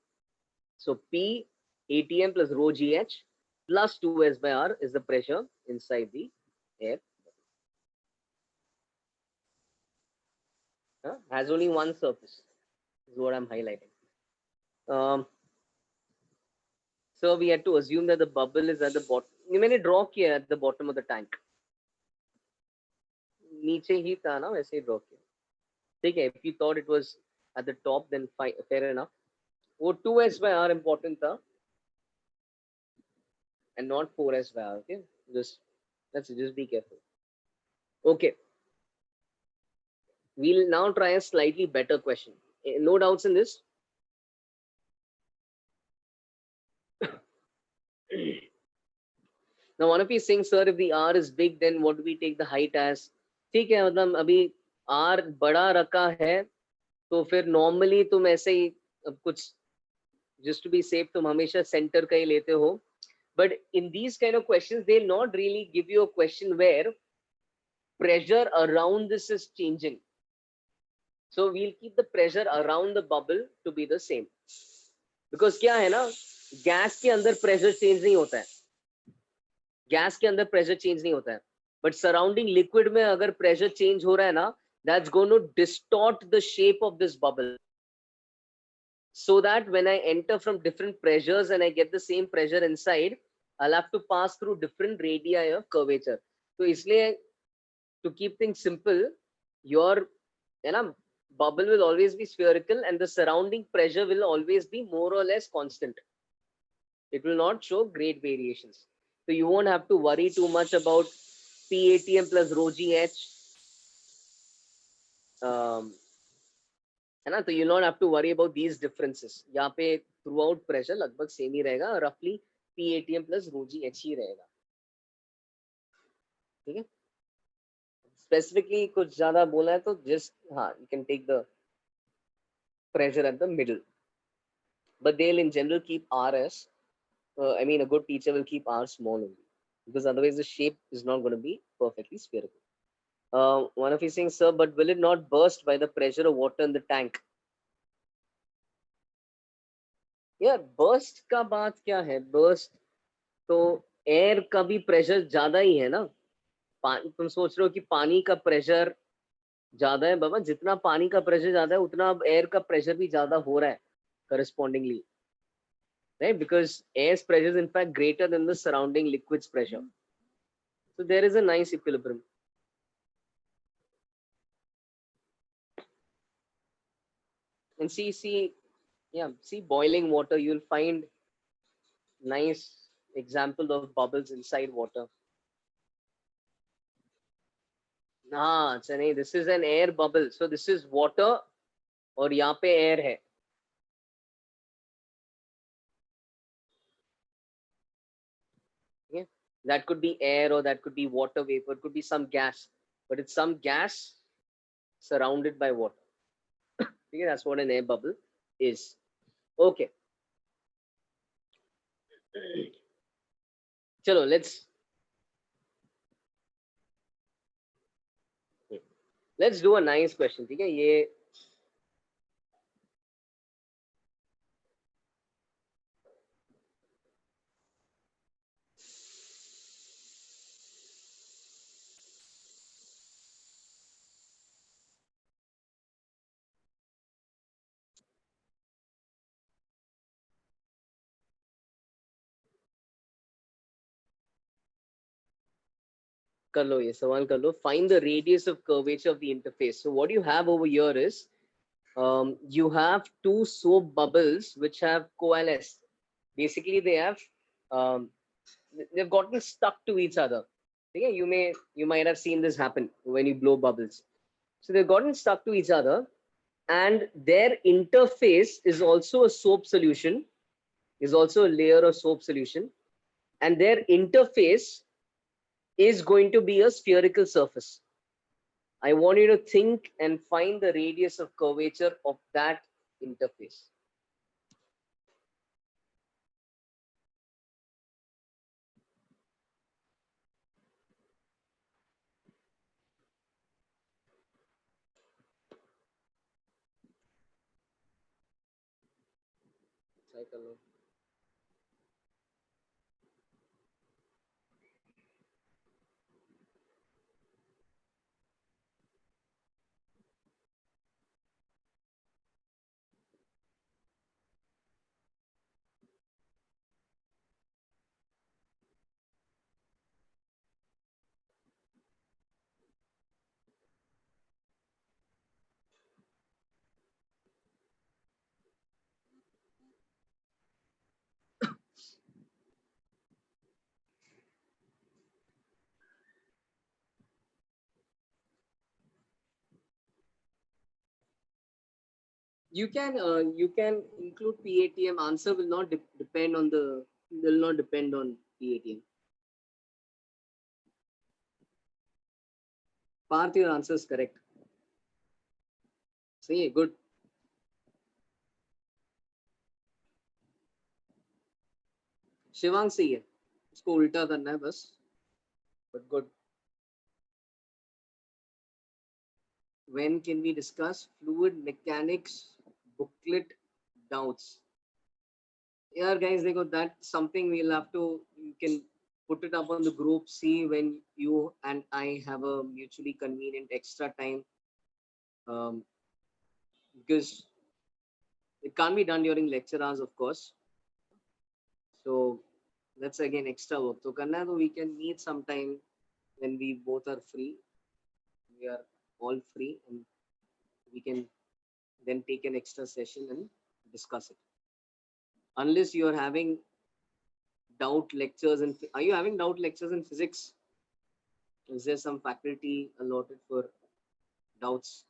[SPEAKER 1] So PATM plus rho GH plus 2s by r is the pressure inside the air. Has only one surface is what I'm highlighting. So we had to assume that the bubble is at the bottom. मैंने draw किया at the bottom of the tank. नीचे ही था ना, वैसे ही draw किया. ठीक है. If you thought it was at the top, then fair enough. वो 2s by r important था and not 4s by r. Okay, just be careful. Okay, we'll now try a slightly better question. No doubts in this. Now one of you saying, sir, if the r is big, then what do we take the height as? ठीक है. मतलब अभी r बड़ा रखा है तो फिर normally तुम ऐसे ही कुछ just to be safe तुम हमेशा center का ही लेते हो. But in these kind of questions, they'll not really give you a question where pressure around this is changing. So we'll keep the pressure around the bubble to be the same. Because क्या है ना, gas के अंदर pressure change नहीं होता है. Gas के अंदर pressure change नहीं होता है. But surrounding liquid में अगर pressure change हो रहा है ना, that's going to distort the shape of this bubble. so that when I enter from different pressures and I get the same pressure inside, I'll have to pass through different radii of curvature. So इसलिए, to keep things simple, your, you know, bubble will always be spherical and the surrounding pressure will always be more or less constant. It will not show great variations. So you won't have to worry too much about PATM plus rho GH. है ना, तो you not have to worry about these differences. यहाँ पे throughout pressure लगभग same ही रहेगा, roughly PATM plus rho GH ही रहेगा. ठीक है, स्पेसिफिकली कुछ ज्यादा बोला है तो just हाँ, you can take the pressure at the middle, but they'll in general keep R as I mean a good teacher will keep R small only, because otherwise the shape is not going to be perfectly spherical. One of you saying, sir, but will it not burst by the pressure of water in the tank? यार burst का बात क्या है? Burst तो air का भी pressure ज्यादा ही है ना. तुम सोच रहे हो कि पानी का प्रेशर ज्यादा है? बाबा, जितना पानी का प्रेशर ज्यादा है उतना अब एयर का प्रेशर भी ज्यादा हो रहा है correspondingly, right? Because air's pressure is in fact greater than the surrounding liquid's pressure. So there is a nice equilibrium. And see, yeah, see boiling water, you'll find nice example of bubbles inside water. हाँ नहीं, this is an air bubble. So this is water और यहाँ पे air है. Yeah, that could be air or that could be water vapor, it could be some gas, but it's some gas surrounded by water. Okay, that's what an air bubble is. Okay. Chalo, let's do a nice question. ठीक है, ये कर लो, ये सवाल कर लो. Find the radius of curvature of the interface. So what you have over here is you have two soap bubbles which have coalesced. Basically, they have they've gotten stuck to each other. Okay? You might have seen this happen when you blow bubbles. So they've gotten stuck to each other, and their interface is also a soap solution, is also a layer of soap solution, and their interface is going to be a spherical surface. I want you to think and find the radius of curvature of that interface. Cycle. You can include PATM. Answer will not depend on the will not depend on PATM. Parth, your answer is correct. See, good. Shivang सही है, उसको उल्टा करना है बस, but good. When can we discuss fluid mechanics booklet doubts? Yeah, guys, they go. That's something we'll have to. You can put it up on the group. See when you and I have a mutually convenient extra time. Because It can't be done during lecture hours, of course. So that's again extra work. So karna hai, we can meet sometime when we both are free. We are all free, and we can then take an extra session and discuss it. Unless you are having doubt lectures, and are you having doubt lectures in physics? Is there some faculty allotted for doubts?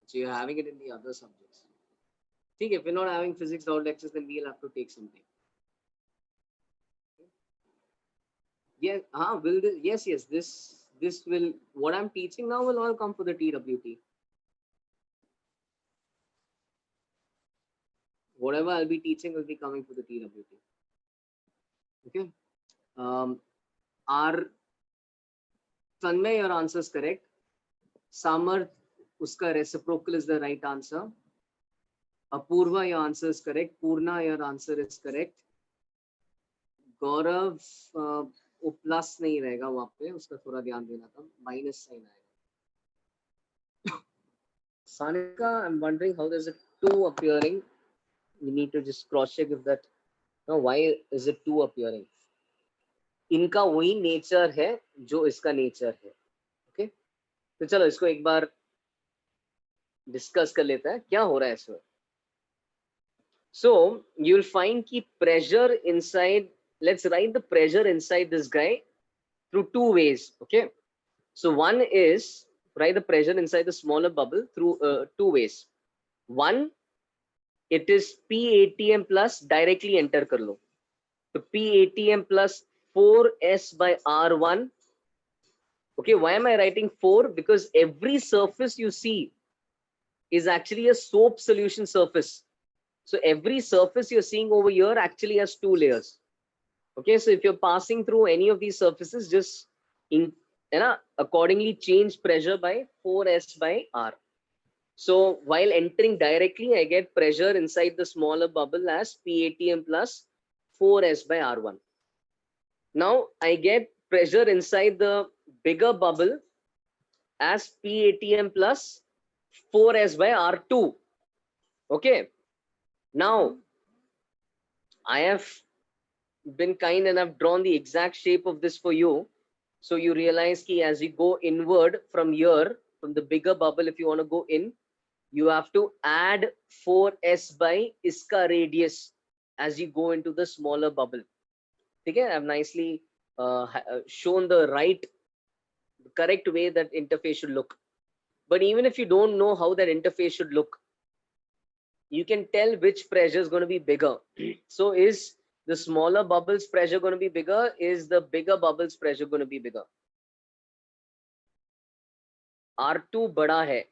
[SPEAKER 1] So you're having it in the other subjects. See, if we're not having physics doubt lectures, then we'll have to take something. Yeah, will this, yes, this will, what I'm teaching now will all come for the TWT. Whatever I'll be teaching will be coming for the TWT. Okay. Our Tanmay, your answer is correct. Samarth, uska reciprocal is the right answer. Apurva, your answer is correct. Purna, your answer is correct. गौरव वो plus नहीं रहेगा वहां पे, उसका थोड़ा ध्यान देना था, माइनस साइन आएगा. Sanika, I'm wondering how there's a 2 appearing. You need to just cross check if that, no, why is it 2 appearing? इनका वही नेचर है जो इसका नेचर है. ओके, तो चलो इसको एक बार डिस्कस कर लेते हैं क्या हो रहा है इसमें. So you'll find कि pressure inside, let's write the pressure inside this guy through 2 ways. Okay, so one is write the pressure inside the smaller bubble through 2 ways. One, it is PATM plus, directly enter कर लो. So PATM plus 4S by R1. Okay, why am I writing 4? Because every surface you see is actually a soap solution surface. So every surface you're seeing over here actually has 2 layers. Okay, so if you're passing through any of these surfaces, just accordingly change pressure by 4S by R. So while entering directly, I get pressure inside the smaller bubble as PATM plus 4S by R1. Now I get pressure inside the bigger bubble as PATM plus 4S by R2. Okay. Now I have been kind enough drawn the exact shape of this for you. So you realize that as you go inward from here, from the bigger bubble, if you want to go in, you have to add 4S by iska radius as you go into the smaller bubble. Okay, I've nicely shown the correct way that interface should look. But even if you don't know how that interface should look, you can tell which pressure is going to be bigger. So is the smaller bubbles pressure going to be bigger? Is the bigger bubbles pressure going to be bigger? R2 बड़ा है,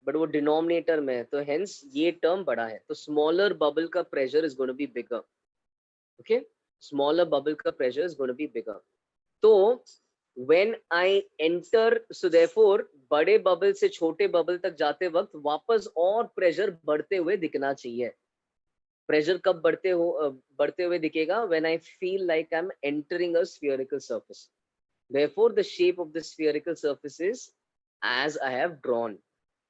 [SPEAKER 1] but वो denominator में है, तो hence ये term बड़ा है, तो smaller bubble का pressure is going to be bigger. Okay, smaller bubble का pressure is going to be bigger. तो when I enter, so therefore बड़े bubble से छोटे bubble तक जाते वक्त वापस और pressure बढ़ते हुए दिखना चाहिए. Pressure कब बढ़ते हुए दिखेगा? When I feel like I'm entering a spherical surface. Therefore, the shape of the spherical surface is as I have drawn.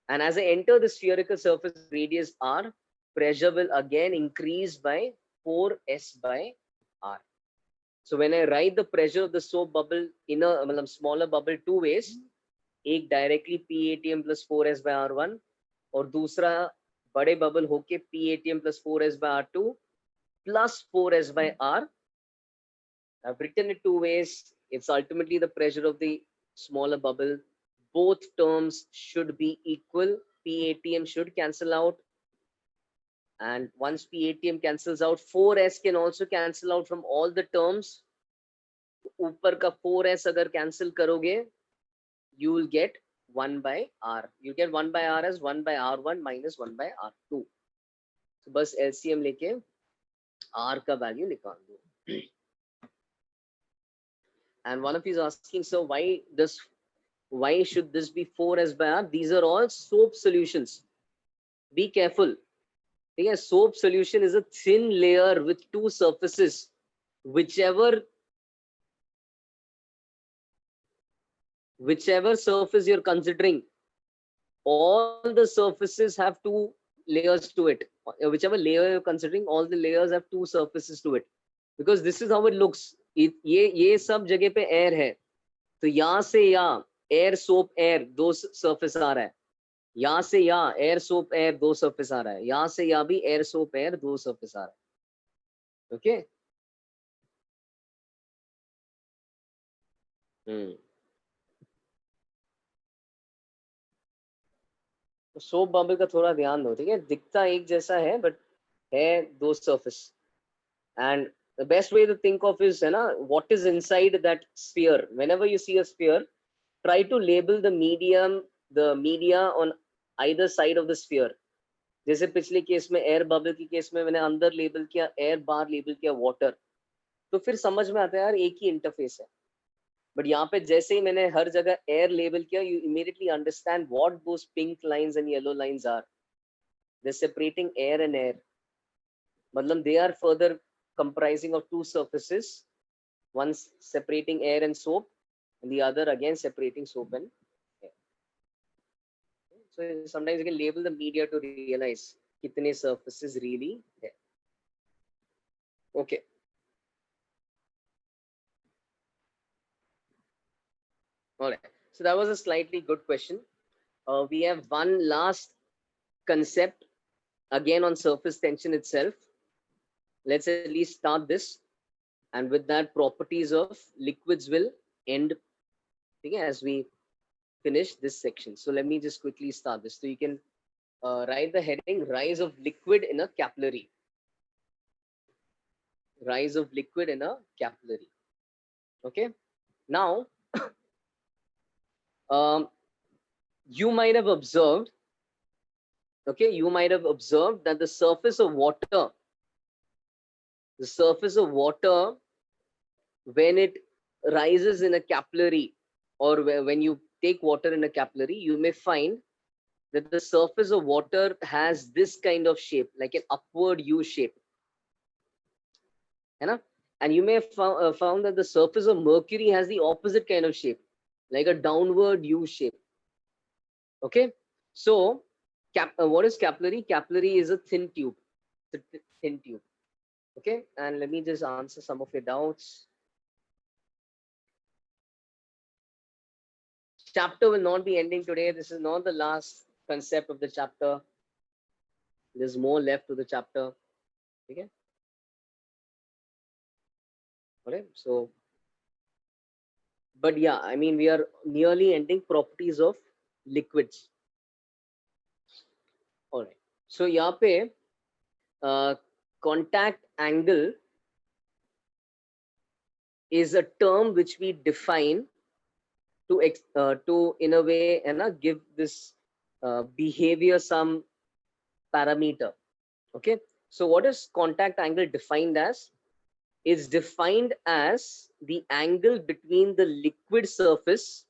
[SPEAKER 1] And as I enter the spherical surface radius R, pressure will again increase by 4S by R. So when I write the pressure of the soap bubble in a smaller bubble 2 ways, एक directly PATM plus 4S by R1 और दूसरा बड़े bubble होके PATM plus 4S by R2 plus 4S by R. I've written it 2 ways. It's ultimately the pressure of the smaller bubble. Both terms should be equal. PATM should cancel out. And once PATM cancels out, 4S can also cancel out from all the terms. ऊपर का 4S अगर cancel करोगे, you will get 1 by R. You get 1 by R as 1 by R1 minus 1 by R2. So बस LCM लेके R का value निकाल दो. And one of you is asking, so why should this be 4S by R? These are all soap solutions. Be careful. A soap solution is a thin layer with 2 surfaces. Whichever whichever surface you're considering, all the surfaces have two layers to it. Whichever layer you're considering, all the layers have two surfaces to it, because this is how it looks. ये सब जगह पे air है, तो यहाँ से यहाँ air soap air दो surface आ रहा है, यहाँ से यहाँ air soap air दो surface आ रहा है, यहाँ से यहाँ भी air soap air दो surface आ रहा है. Okay. तो सोप बबल का थोड़ा ध्यान दो, ठीक है? दिखता एक जैसा है बट है दो surface. And the best way to think of is, है ना, what is inside that sphere. Whenever you see a sphere, try to label the media on either side of the sphere. जैसे पिछले case में air bubble की case में मैंने अंदर label किया एयर, बाहर लेबल किया वाटर, तो फिर समझ में आता है यार एक ही इंटरफेस है. बट यहाँ पे जैसे ही मैंने हर जगह एयर लेबल किया, you immediately understand what those pink lines and yellow lines are. They separating air and air. मतलब they are further comprising of two surfaces, one separating air and soap, and the other again separating soap and air. So sometimes you can label the media to realize kitne surfaces really there. Okay. All right. So that was a slightly good question. We have one last concept again on surface tension itself. Let's at least start this, and with that properties of liquids will end, okay, as we finish this section. So let me just quickly start this. So you can write the heading, rise of liquid in a capillary. Rise of liquid in a capillary. Okay. Now, you might have observed, okay, you might have observed that the surface of water, when it rises in a capillary, or when you take water in a capillary, you may find that the surface of water has this kind of shape, like an upward U shape. And you may have found that the surface of mercury has the opposite kind of shape, like a downward U shape. Okay. So what is capillary? Capillary is a thin tube. It's a thin tube. Okay. And let me just answer some of your doubts. Chapter will not be ending today. This is not the last concept of the chapter. There's more left to the chapter. Okay. Okay. So, but yeah, I mean, we are nearly ending properties of liquids. All right. So यहाँ पे contact angle is a term which we define to in a way and give this behavior some parameter. Okay. So what is contact angle defined as? Is defined as the angle between the liquid surface.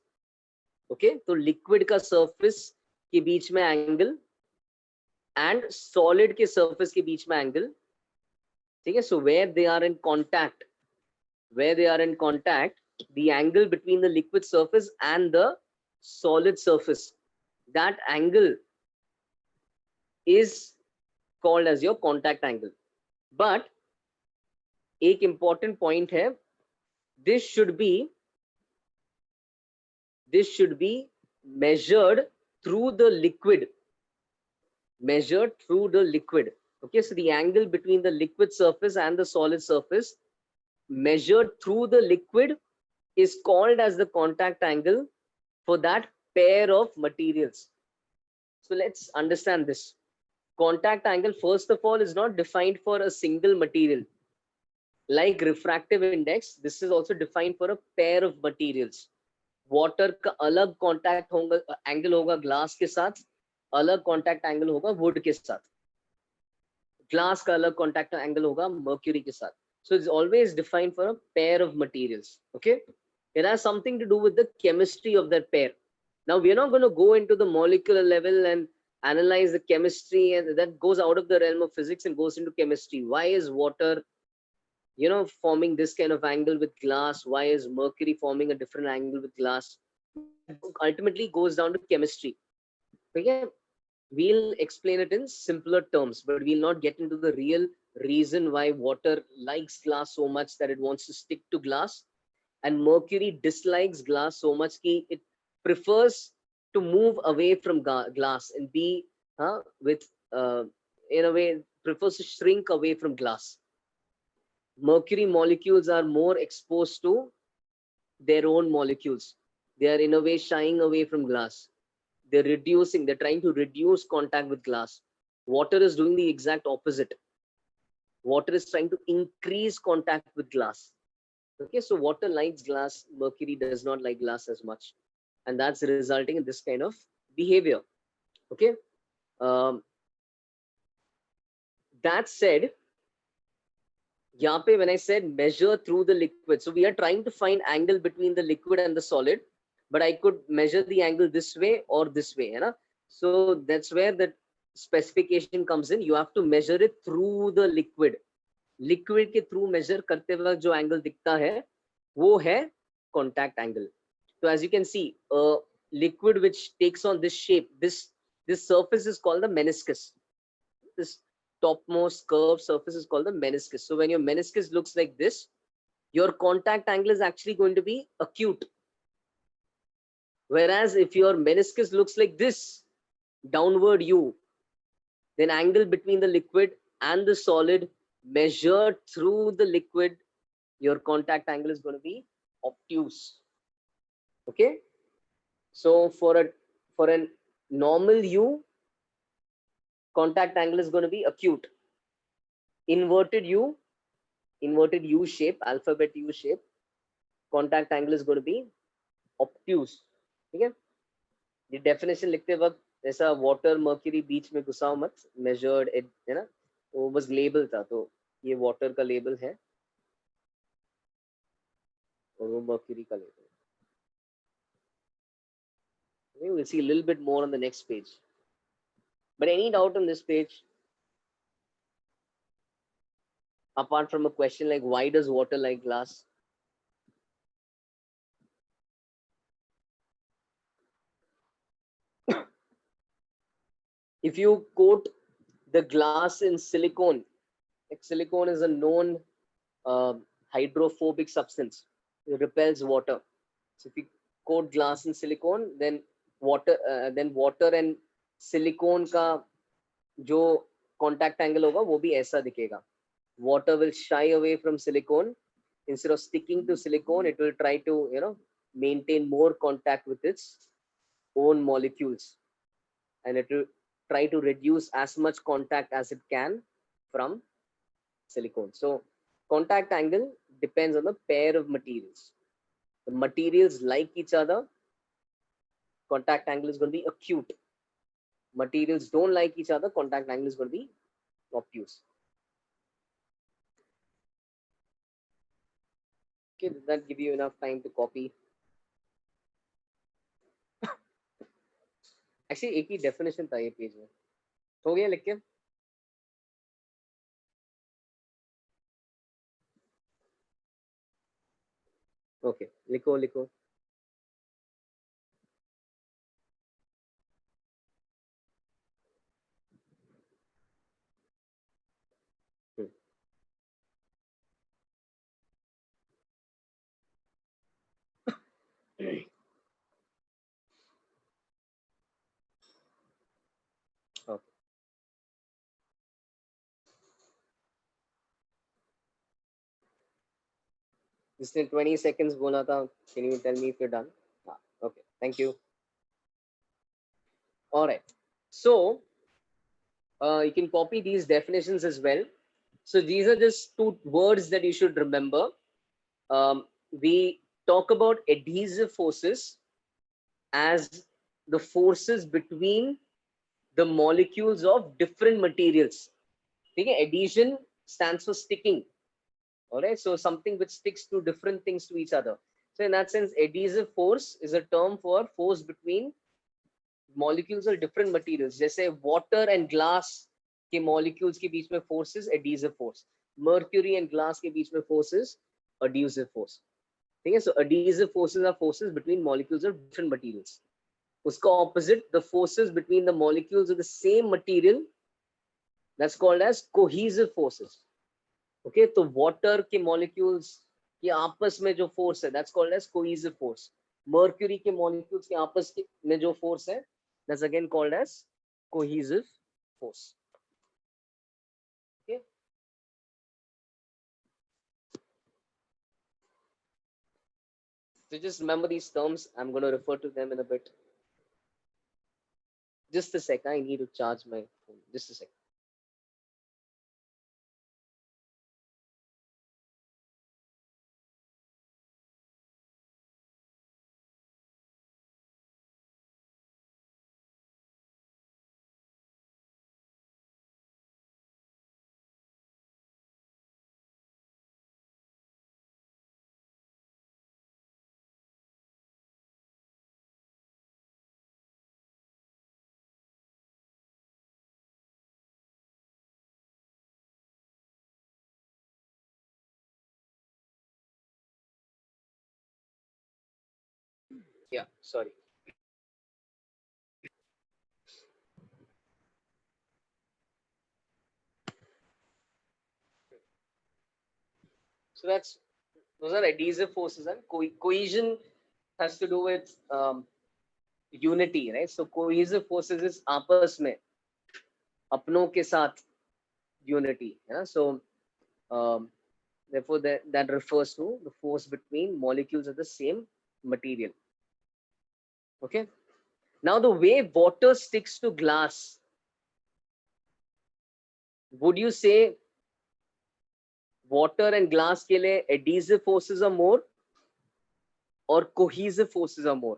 [SPEAKER 1] Okay. So liquid का surface के बीच में angle and solid के surface के बीच में angle. Okay. So where they are in contact, the angle between the liquid surface and the solid surface, that angle is called as your contact angle. But एक important point है, this should be measured through the liquid. Okay, so the angle between the liquid surface and the solid surface measured through the liquid is called as the contact angle for that pair of materials. So let's understand this. Contact angle, first of all, is not defined for a single material. Like refractive index, this is also defined for a pair of materials. Water का अलग contact angle होगा glass के साथ, अलग contact angle होगा wood के साथ. Glass का अलग contact angle होगा mercury के साथ. So it's always defined for a pair of materials. Okay. It has something to do with the chemistry of that pair. Now we're not going to go into the molecular level and analyze the chemistry, and that goes out of the realm of physics and goes into chemistry. Why is water, forming this kind of angle with glass? Why is mercury forming a different angle with glass? ultimately goes down to chemistry. Okay, we'll explain it in simpler terms, but we'll not get into the real reason why water likes glass so much that it wants to stick to glass, and mercury dislikes glass so much that it prefers to move away from glass and be with in a way prefers to shrink away from glass. Mercury molecules are more exposed to their own molecules. They are in a way shying away from glass. They're trying to reduce contact with glass. Water is doing the exact opposite. Water is trying to increase contact with glass. Okay, so water likes glass, mercury does not like glass as much. And that's resulting in this kind of behavior. Okay. That said, when I said measure through the liquid, so we are trying to find angle between the liquid and the solid, but I could measure the angle this way or this way. So that's where the specification comes in. You have to measure it through the liquid. Liquid के through measure करते वक्त जो angle दिखता है वो है contact angle. So as you can see, a liquid which takes on this shape, this surface is called the meniscus. This topmost curved surface is called the meniscus. So when your meniscus looks like this, your contact angle is actually going to be acute. Whereas if your meniscus looks like this, downward U, then angle between the liquid and the solid measured through the liquid, your contact angle is going to be obtuse. Okay. So for a normal U, contact angle is going to be acute. Inverted U shape, alphabet U shape, contact angle is going to be obtuse. Okay. The definition लिखते वक्त ऐसा water mercury बीच में घुसाओ मत, measured it, है ना, वो बस label था, तो ये water का label है और वो mercury का label. Okay, we'll see a little bit more on the next page. But any doubt on this page? Apart from a question like why does water like glass? If you coat the glass in silicone, like silicone is a known hydrophobic substance. It repels water. So if you coat glass in silicone, then water and silicone का जो contact angle होगा वो भी ऐसा दिखेगा. Water will shy away from silicone. Instead of sticking to silicone, it will try to maintain more contact with its own molecules, and it will try to reduce as much contact as it can from silicone. So contact angle depends on the pair of materials. The materials like each other, contact angle is going to be acute. Materials don't like each other, contact angle is going to be obtuse. Okay, did that give you enough time to copy? Actually, एक ही definition था ये page में. हो गया लिख के? Okay, लिखो. Okay. जिसने 20 seconds बोला था, can you tell me if you're done? Okay, thank you. All right, so you can copy these definitions as well. So these are just two words that you should remember. We talk about adhesive forces as the forces between the molecules of different materials. Okay, adhesion stands for sticking. All right, so something which sticks to different things to each other. So in that sense, adhesive force is a term for force between molecules of different materials. जैसे water and glass के molecules के बीच में force is adhesive force. Mercury and glass के बीच में force is adhesive force. ठीक है. So adhesive forces are forces between molecules of different materials. उसका opposite, the forces between the molecules of the same material, that's called as cohesive forces. Okay, तो water के molecules के आपस में जो force है, that's called as cohesive force. Mercury के molecules के आपस में जो force है, that's again called as cohesive force. Okay. So just remember these terms. I'm going to refer to them in a bit. Just a sec. I need to charge my phone. Just a sec. Yeah, sorry. So those are adhesive forces, and cohesion has to do with unity, right? So cohesive forces is आपस में अपनों के साथ unity, yeah? So therefore that refers to the force between molecules of the same material. Okay. Now the way water sticks to glass, would you say water and glass के लिए adhesive forces are more or cohesive forces are more?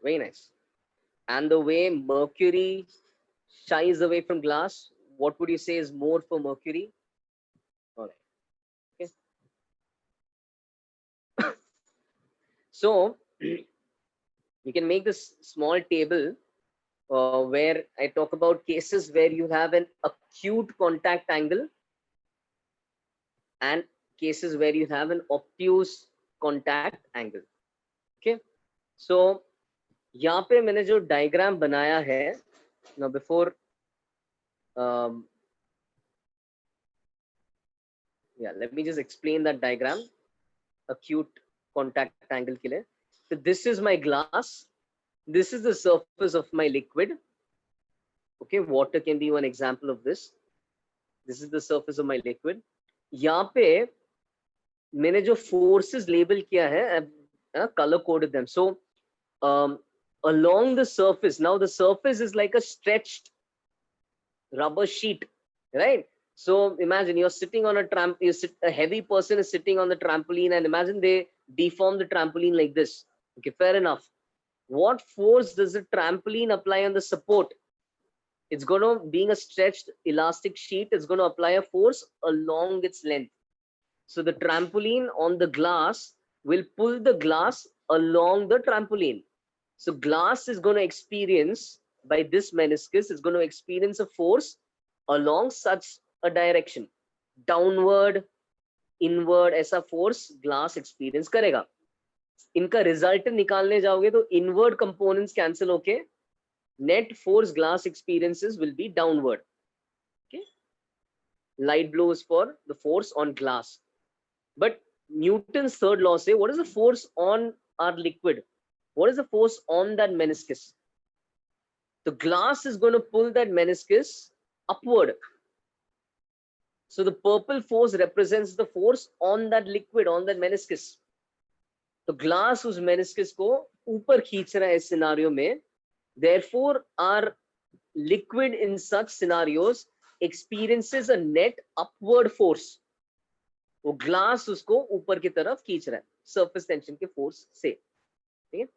[SPEAKER 1] Very nice. And the way mercury shies away from glass, what would you say is more for mercury? All right. Okay. So you can make this small table where I talk about cases where you have an acute contact angle and cases where you have an obtuse contact angle. Okay. So यहाँ पे मैंने जो diagram बनाया है, now before yeah, let me just explain that diagram. Acute contact angle के लिए. So this is my glass. This is the surface of my liquid. Okay, water can be one example of this. This is the surface of my liquid. यहाँ पे मैंने जो forces label किया है, I've color coded them. So along the surface, now the surface is like a stretched rubber sheet, right? So imagine you're sitting on a a heavy person is sitting on the trampoline, and imagine they deform the trampoline like this. Okay, fair enough. What force does the trampoline apply on the support? It's going to, being a stretched elastic sheet, it's going to apply a force along its length. So the trampoline on the glass will pull the glass along the trampoline. So glass is going to experience, by this meniscus, is going to experience a force along such a direction. Downward, inward, ऐसा force glass experience करेगा. इनका result निकालने जाओगे तो inward components cancel होके net force glass experiences will be downward. Okay. Light blue is for the force on glass. But Newton's third law say, what is the force on our liquid? What is the force on that meniscus? The glass is going to pull that meniscus upward. So the purple force represents the force on that liquid, on that meniscus. तो glass उस meniscus को ऊपर खींच रहा है इस scenario में. Therefore, our liquid in such scenarios experiences a net upward force. वो glass उसको ऊपर की तरफ खींच रहा है surface tension के force से. ठीक है?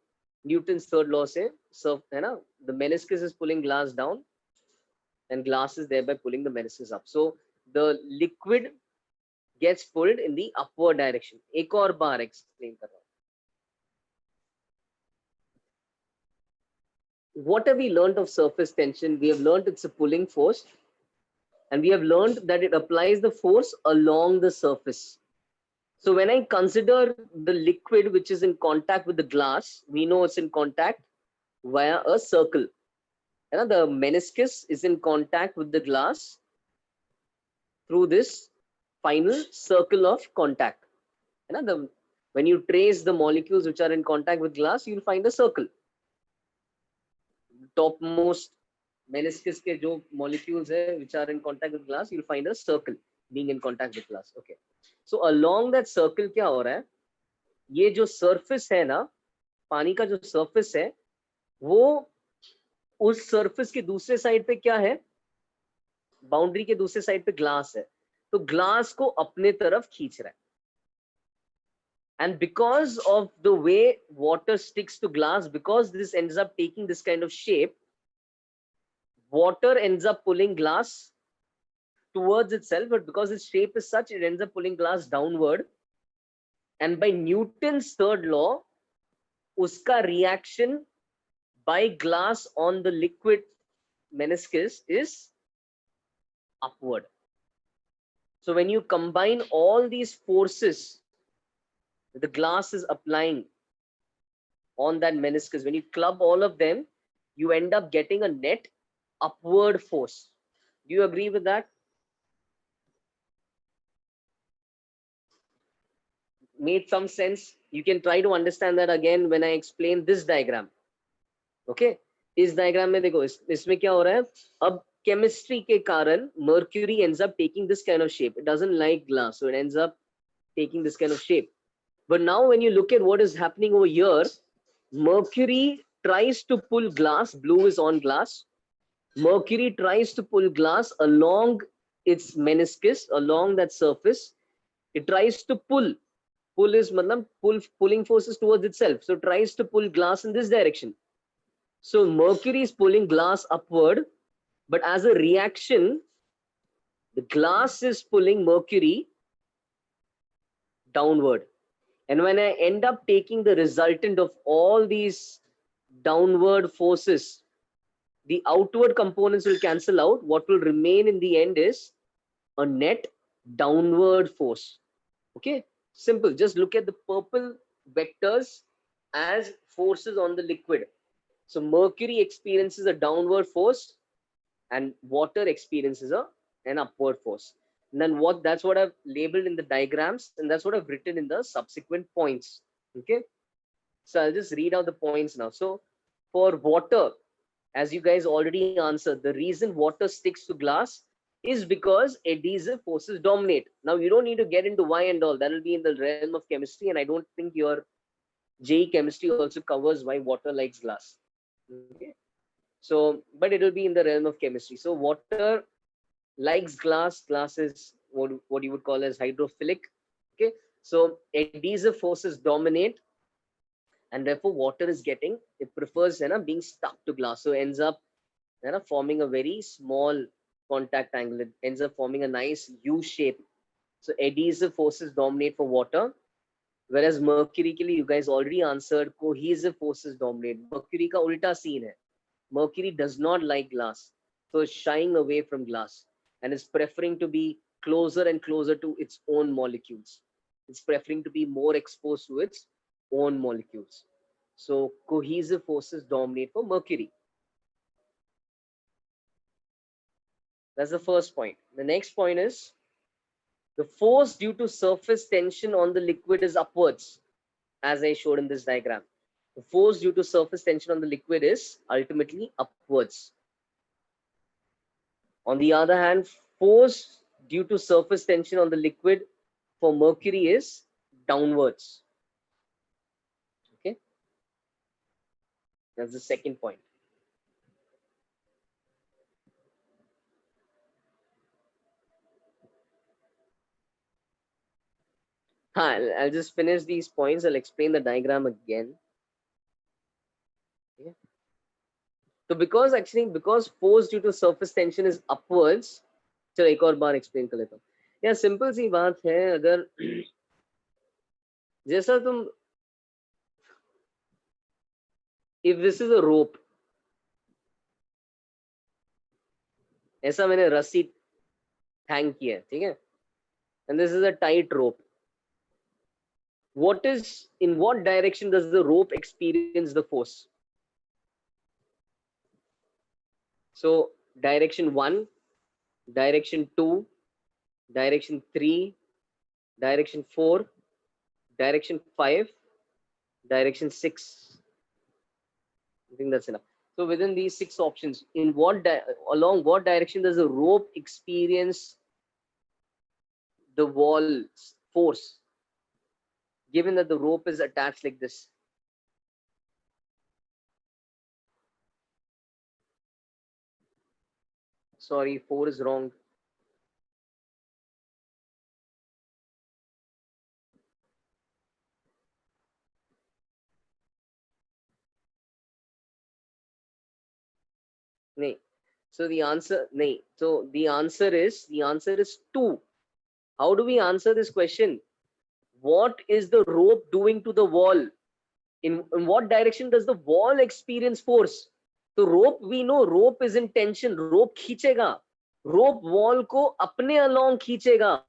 [SPEAKER 1] Newton's third law से है ना, the meniscus is pulling glass down and glass is thereby pulling the meniscus up. So the liquid gets pulled in the upward direction. एक और बार explain कर रहा हूँ. What have we learned of surface tension? We have learned it's a pulling force. and we have learned that it applies the force along the surface. So when I consider the liquid which is in contact with the glass, we know it's in contact via a circle. And the meniscus is in contact with the glass through this final circle of contact. When you trace the molecules which are in contact with glass, you'll find a circle. Topmost meniscus के जो molecules है which are in contact with glass, you'll find a circle being in contact with glass. Okay. So along that circle क्या हो रहा है? ये जो surface है ना, पानी का जो surface है, वो उस surface के दूसरे side पे क्या है? Boundary के दूसरे side पे glass है. तो glass को अपने तरफ खींच रहा है. And because of the way water sticks to glass, because this ends up taking this kind of shape, water ends up pulling glass towards itself, but because its shape is such, it ends up pulling glass downward. And by Newton's third law, uska reaction by glass on the liquid meniscus is upward. So when you combine all these forces the glass is applying on that meniscus, when you club all of them, you end up getting a net upward force. Do you agree with that? Made some sense? You can try to understand that again when I explain this diagram. Okay? इस diagram में देखो इसमें क्या हो रहा है? अब chemistry के कारण mercury ends up taking this kind of shape. It doesn't like glass, so it ends up taking this kind of shape. But now when you look at what is happening over here, mercury tries to pull glass, blue is on glass. Mercury tries to pull glass along its meniscus, along that surface. It tries to pull. Pull is matlab pulling forces towards itself. So it tries to pull glass in this direction. So mercury is pulling glass upward, but as a reaction, the glass is pulling mercury downward. And when I end up taking the resultant of all these downward forces, the outward components will cancel out. What will remain in the end is a net downward force. Okay, simple. Just look at the purple vectors as forces on the liquid. So mercury experiences a downward force and water experiences an upward force. And then that's what I've labeled in the diagrams, and that's what I've written in the subsequent points. Okay, so I'll just read out the points now. So for water, as you guys already answered, the reason water sticks to glass is because adhesive forces dominate. Now you don't need to get into why and all, that will be in the realm of chemistry, and I don't think your JEE chemistry also covers why water likes glass. Okay, so but it will be in the realm of chemistry. So water likes glass. Glass is what you would call as hydrophilic. Okay, so adhesive forces dominate, and therefore water is getting, it prefers being stuck to glass, so ends up forming a very small contact angle. It ends up forming a nice U shape. So adhesive forces dominate for water, whereas mercury के लिए you guys already answered, cohesive forces dominate. Mercury का उल्टा scene है. Mercury does not like glass, so it's shying away from glass and is preferring to be closer and closer to its own molecules. It's preferring to be more exposed to its own molecules. So cohesive forces dominate for mercury. That's the first point. The next point is the force due to surface tension on the liquid is upwards, as I showed in this diagram. The force due to surface tension on the liquid is ultimately upwards. On the other hand, force due to surface tension on the liquid for mercury is downwards. Okay, that's the second point. I'll just finish these points. I'll explain the diagram again. Okay. So because force due to surface tension is upwards, चलो एक और बार explain कर लेता हूँ. या simple सी बात है, अगर जैसा तुम, if this is a rope, ऐसा मैंने रस्सी हैंग किया है, ठीक है, and this is a tight rope. In what direction does the rope experience the force? So direction 1, direction 2, direction 3, direction 4, direction 5, direction 6. I think that's enough. So within these 6 options, along what direction does the rope experience the wall's force, given that the rope is attached like this? Sorry, 4 is wrong. No. So the answer, no. So the answer is 2. How do we answer this question? What is the rope doing to the wall? In what direction does the wall experience force? So rope, we know rope is in tension. Rope खींचेगा. Rope wall को अपने along खींचेगा.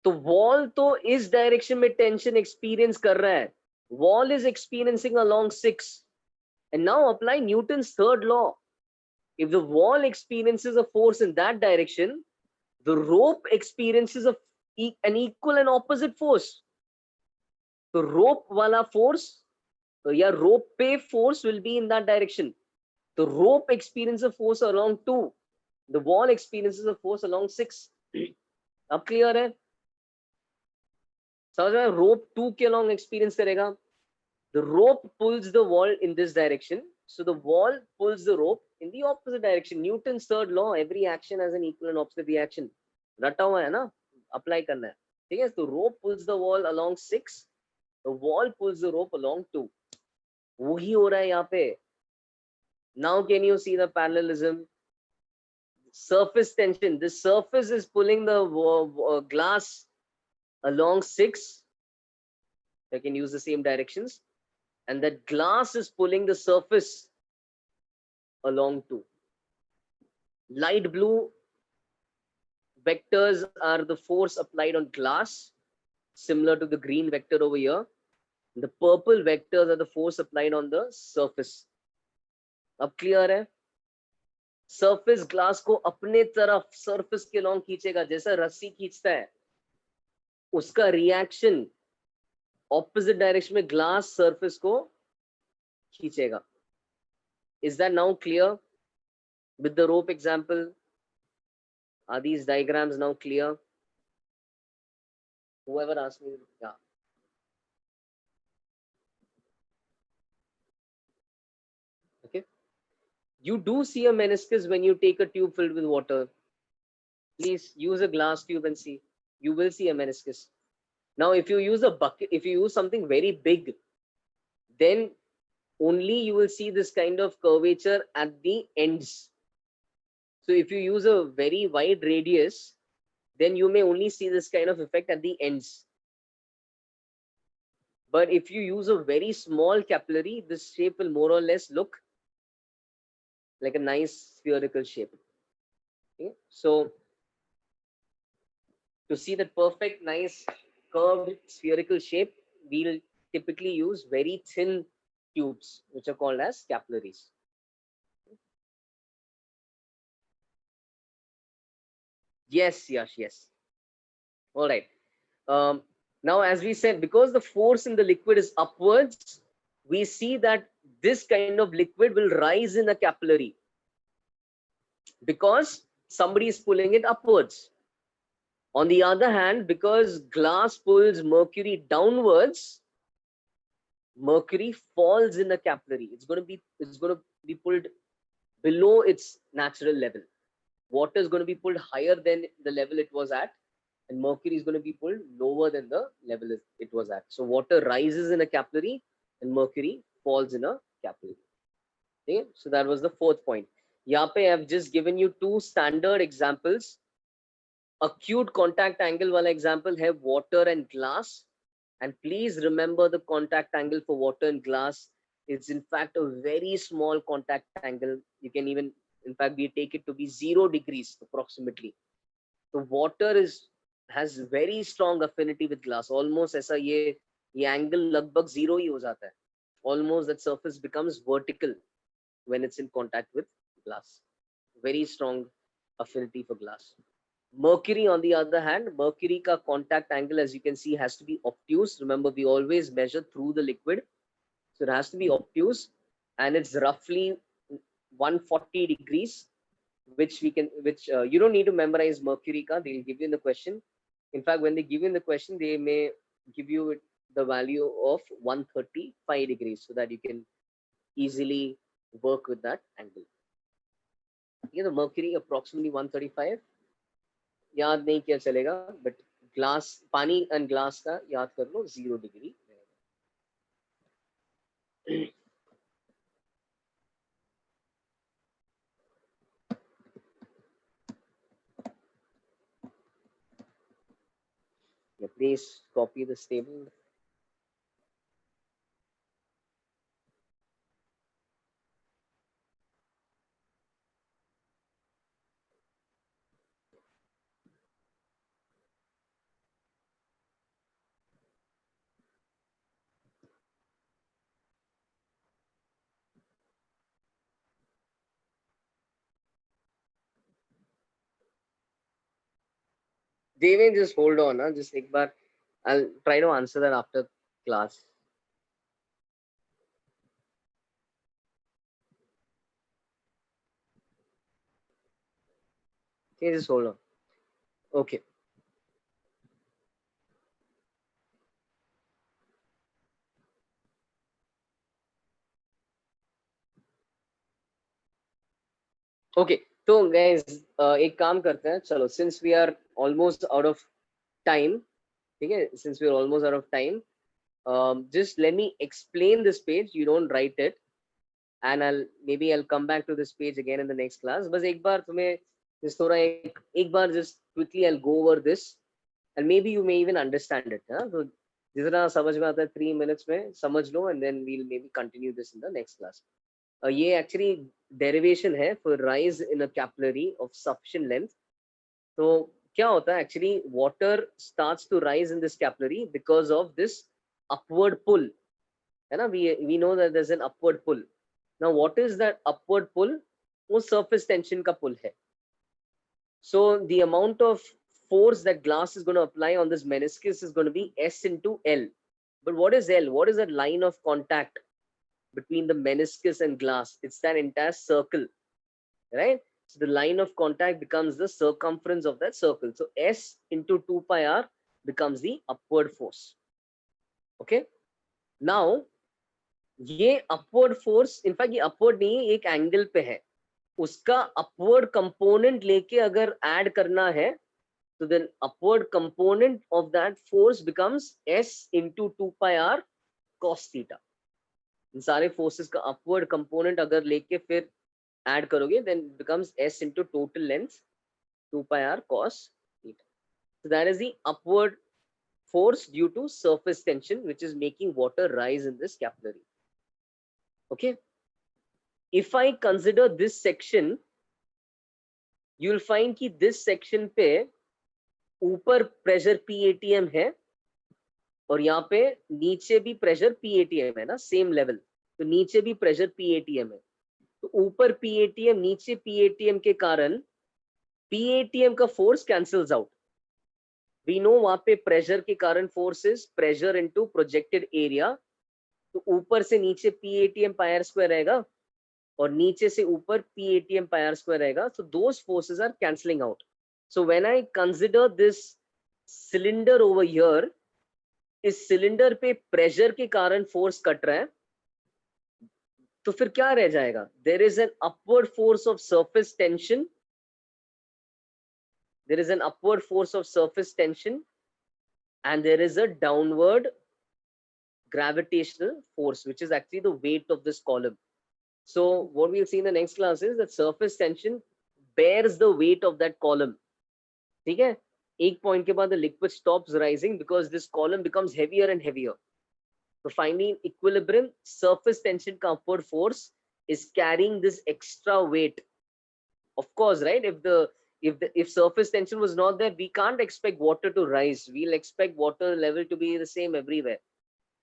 [SPEAKER 1] तो wall तो इस direction में tension experience कर रहा है. Wall is experiencing along 6. And now apply Newton's third law. If the wall experiences a force in that direction, the rope experiences an equal and opposite force. The rope wala force, yeah, rope पे force will be in that direction. The rope experiences a force along 2. The wall experiences a force along 6. अब clear है? समझ में? Rope 2 के along experience करेगा. The rope pulls the wall in this direction. So the wall pulls the rope in the opposite direction. Newton's third law, every action has an equal and opposite reaction. रटा हुआ है ना? Apply करना है. ठीक है? So rope pulls the wall along 6. The wall pulls the rope along 2. वही हो रहा है यहाँ पे. Now can you see the parallelism? Surface tension. This surface is pulling the glass along 6. I can use the same directions. And that glass is pulling the surface along 2. Light blue vectors are the force applied on glass, similar to the green vector over here. The purple vectors are the force applied on the surface. अब clear है? Surface glass को अपने तरफ surface के along खींचेगा, जैसा रस्सी खींचता है. उसका reaction opposite direction में glass surface को खींचेगा. Is that now clear? With the rope example, are these diagrams now clear? Whoever asked me, yeah. Okay. You do see a meniscus when you take a tube filled with water. Please use a glass tube and see. You will see a meniscus. Now, if you use a bucket, if you use something very big, then only you will see this kind of curvature at the ends. So if you use a very wide radius, then you may only see this kind of effect at the ends. But if you use a very small capillary, this shape will more or less look like a nice spherical shape. Okay? So to see that perfect, nice, curved spherical shape, we'll typically use very thin tubes, which are called as capillaries. Yes, yes. All right. Now, as we said, because the force in the liquid is upwards, we see that this kind of liquid will rise in a capillary because somebody is pulling it upwards. On the other hand, because glass pulls mercury downwards, mercury falls in a capillary. It's going to be pulled below its natural level. Water is going to be pulled higher than the level it was at, and mercury is going to be pulled lower than the level it was at. So water rises in a capillary and mercury falls in a capillary. Okay, so that was the fourth point. यहाँ पे I've just given you two standard examples. Acute contact angle वाला example है water and glass. And please remember the contact angle for water and glass. It's in fact a very small contact angle. You can even, in fact, we take it to be 0 degrees approximately. तो water has very strong affinity with glass. Almost ऐसा ये angle लगभग zero ही हो जाता है. Almost that surface becomes vertical when it's in contact with glass. Very strong affinity for glass. Mercury, on the other hand, mercury ka contact angle, as you can see, has to be obtuse. Remember, we always measure through the liquid, so it has to be obtuse, and it's roughly 140 degrees, which you don't need to memorize mercury ka. They'll give you in the question. In fact, when they give you in the question, they may give you the value of 135 degrees, so that you can easily work with that angle. The mercury approximately 135. याद नहीं किया चलेगा, but glass, पानी and glass का याद कर लो 0 degree. Please copy this table. Deven, just hold on, just एक बार. I'll try to answer that after class. Okay, just hold on. Okay. Okay, तो guys, एक काम करते हैं, चलो, since we are almost out of time, ठीक है, since we are almost out of time, just let me explain this page. You don't write it, and I'll come back to this page again in the next class. बस एक बार तुम्हें just थोड़ा एक बार just quickly I'll go over this, and maybe you may even understand it. तो जितना समझ में आता है 3 minutes में समझ लो, and then we'll maybe continue this in the next class. ये actually derivation है for rise in a capillary of sufficient length. तो क्या होता है actually, water starts to rise in this capillary because of this upward pull, है ना. We know that there's an upward pull. Now what is that upward pull? वो surface tension का pull है. So the amount of force that glass is going to apply on this meniscus is going to be S into L. But what is L? What is that line of contact between the meniscus and glass? It's that entire circle, right? So the line of contact becomes the circumference of that circle. So S into 2 pi r becomes the upward force. Okay. Now, ये upward force, in fact, ये upward नहीं है, एक angle पे है. उसका upward component लेके अगर add करना है, so then upward component of that force becomes S into 2 pi r cos theta. इन सारे forces का upward component अगर लेके फिर add करोगे, then it becomes S into total length 2 pi r cos theta. So that is the upward force due to surface tension, which is making water rise in this capillary. Okay. If I consider this section, you'll find कि this section पे ऊपर pressure PATM है, और यहाँ पे नीचे भी pressure PATM है ना, same level. तो नीचे भी pressure PATM है. तो ऊपर PATM नीचे PATM के कारण PATM का force cancels out. We know वहाँ पे pressure के कारण force is pressure into projected area. तो ऊपर से नीचे PATM pi r square रहेगा, और नीचे से ऊपर PATM pi r square रहेगा. So those forces are cancelling out. So when I consider this cylinder over here, इस cylinder पे pressure के कारण force कट रहा है, तो फिर क्या रह जाएगा? There is an upward force of surface tension. There is an upward force of surface tension, and there is a downward gravitational force, which is actually the weight of this column. So what we'll see in the next class is that surface tension bears the weight of that column. ठीक है? एक point के बाद the liquid stops rising because this column becomes heavier and heavier. So finding equilibrium, surface tension का upward force is carrying this extra weight. Of course, right? if surface tension was not there, we can't expect water to rise. We'll expect water level to be the same everywhere.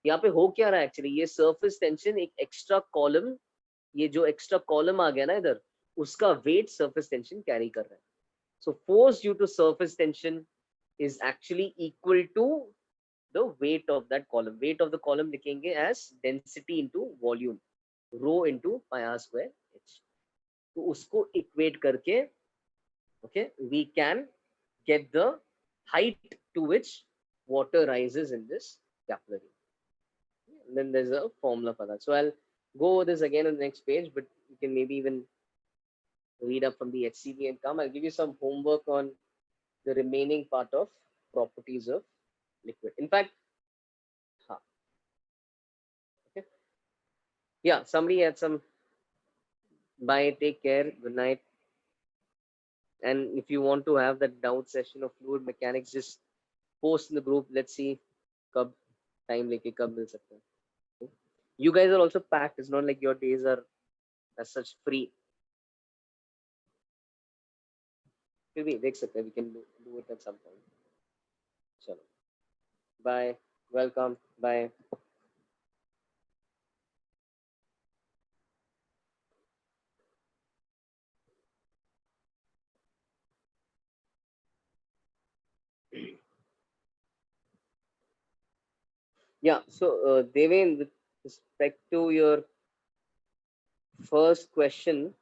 [SPEAKER 1] यहाँ पे हो क्या रहा है actually, ये surface tension एक extra column, ये जो एक्स्ट्रा कॉलम आ गया ना इधर, उसका वेट surface tension कैरी कर रहा है. So force due to surface tension is actually equal to the weight of that column. Weight of the column लिखेंगे as density into volume, rho into pi r square h. तो उसको equate करके, okay, we can get the height to which water rises in this capillary. And then there's a formula for that. So I'll go over this again on the next page, but you can maybe even read up from the HCV and come. I'll give you some homework on the remaining part of properties of liquid. In fact, okay. Yeah, somebody had some. Bye, take care, good night. And if you want to have that doubt session of fluid mechanics, just post in the group. Let's see कब time लेके कब मिल सकते हैं. You guys are also packed. It's not like your days are as such free. फिर भी देख सकते हैं. We can do it at some point. चलो. Bye. Welcome. Bye. Yeah. So Deven, with respect to your first question,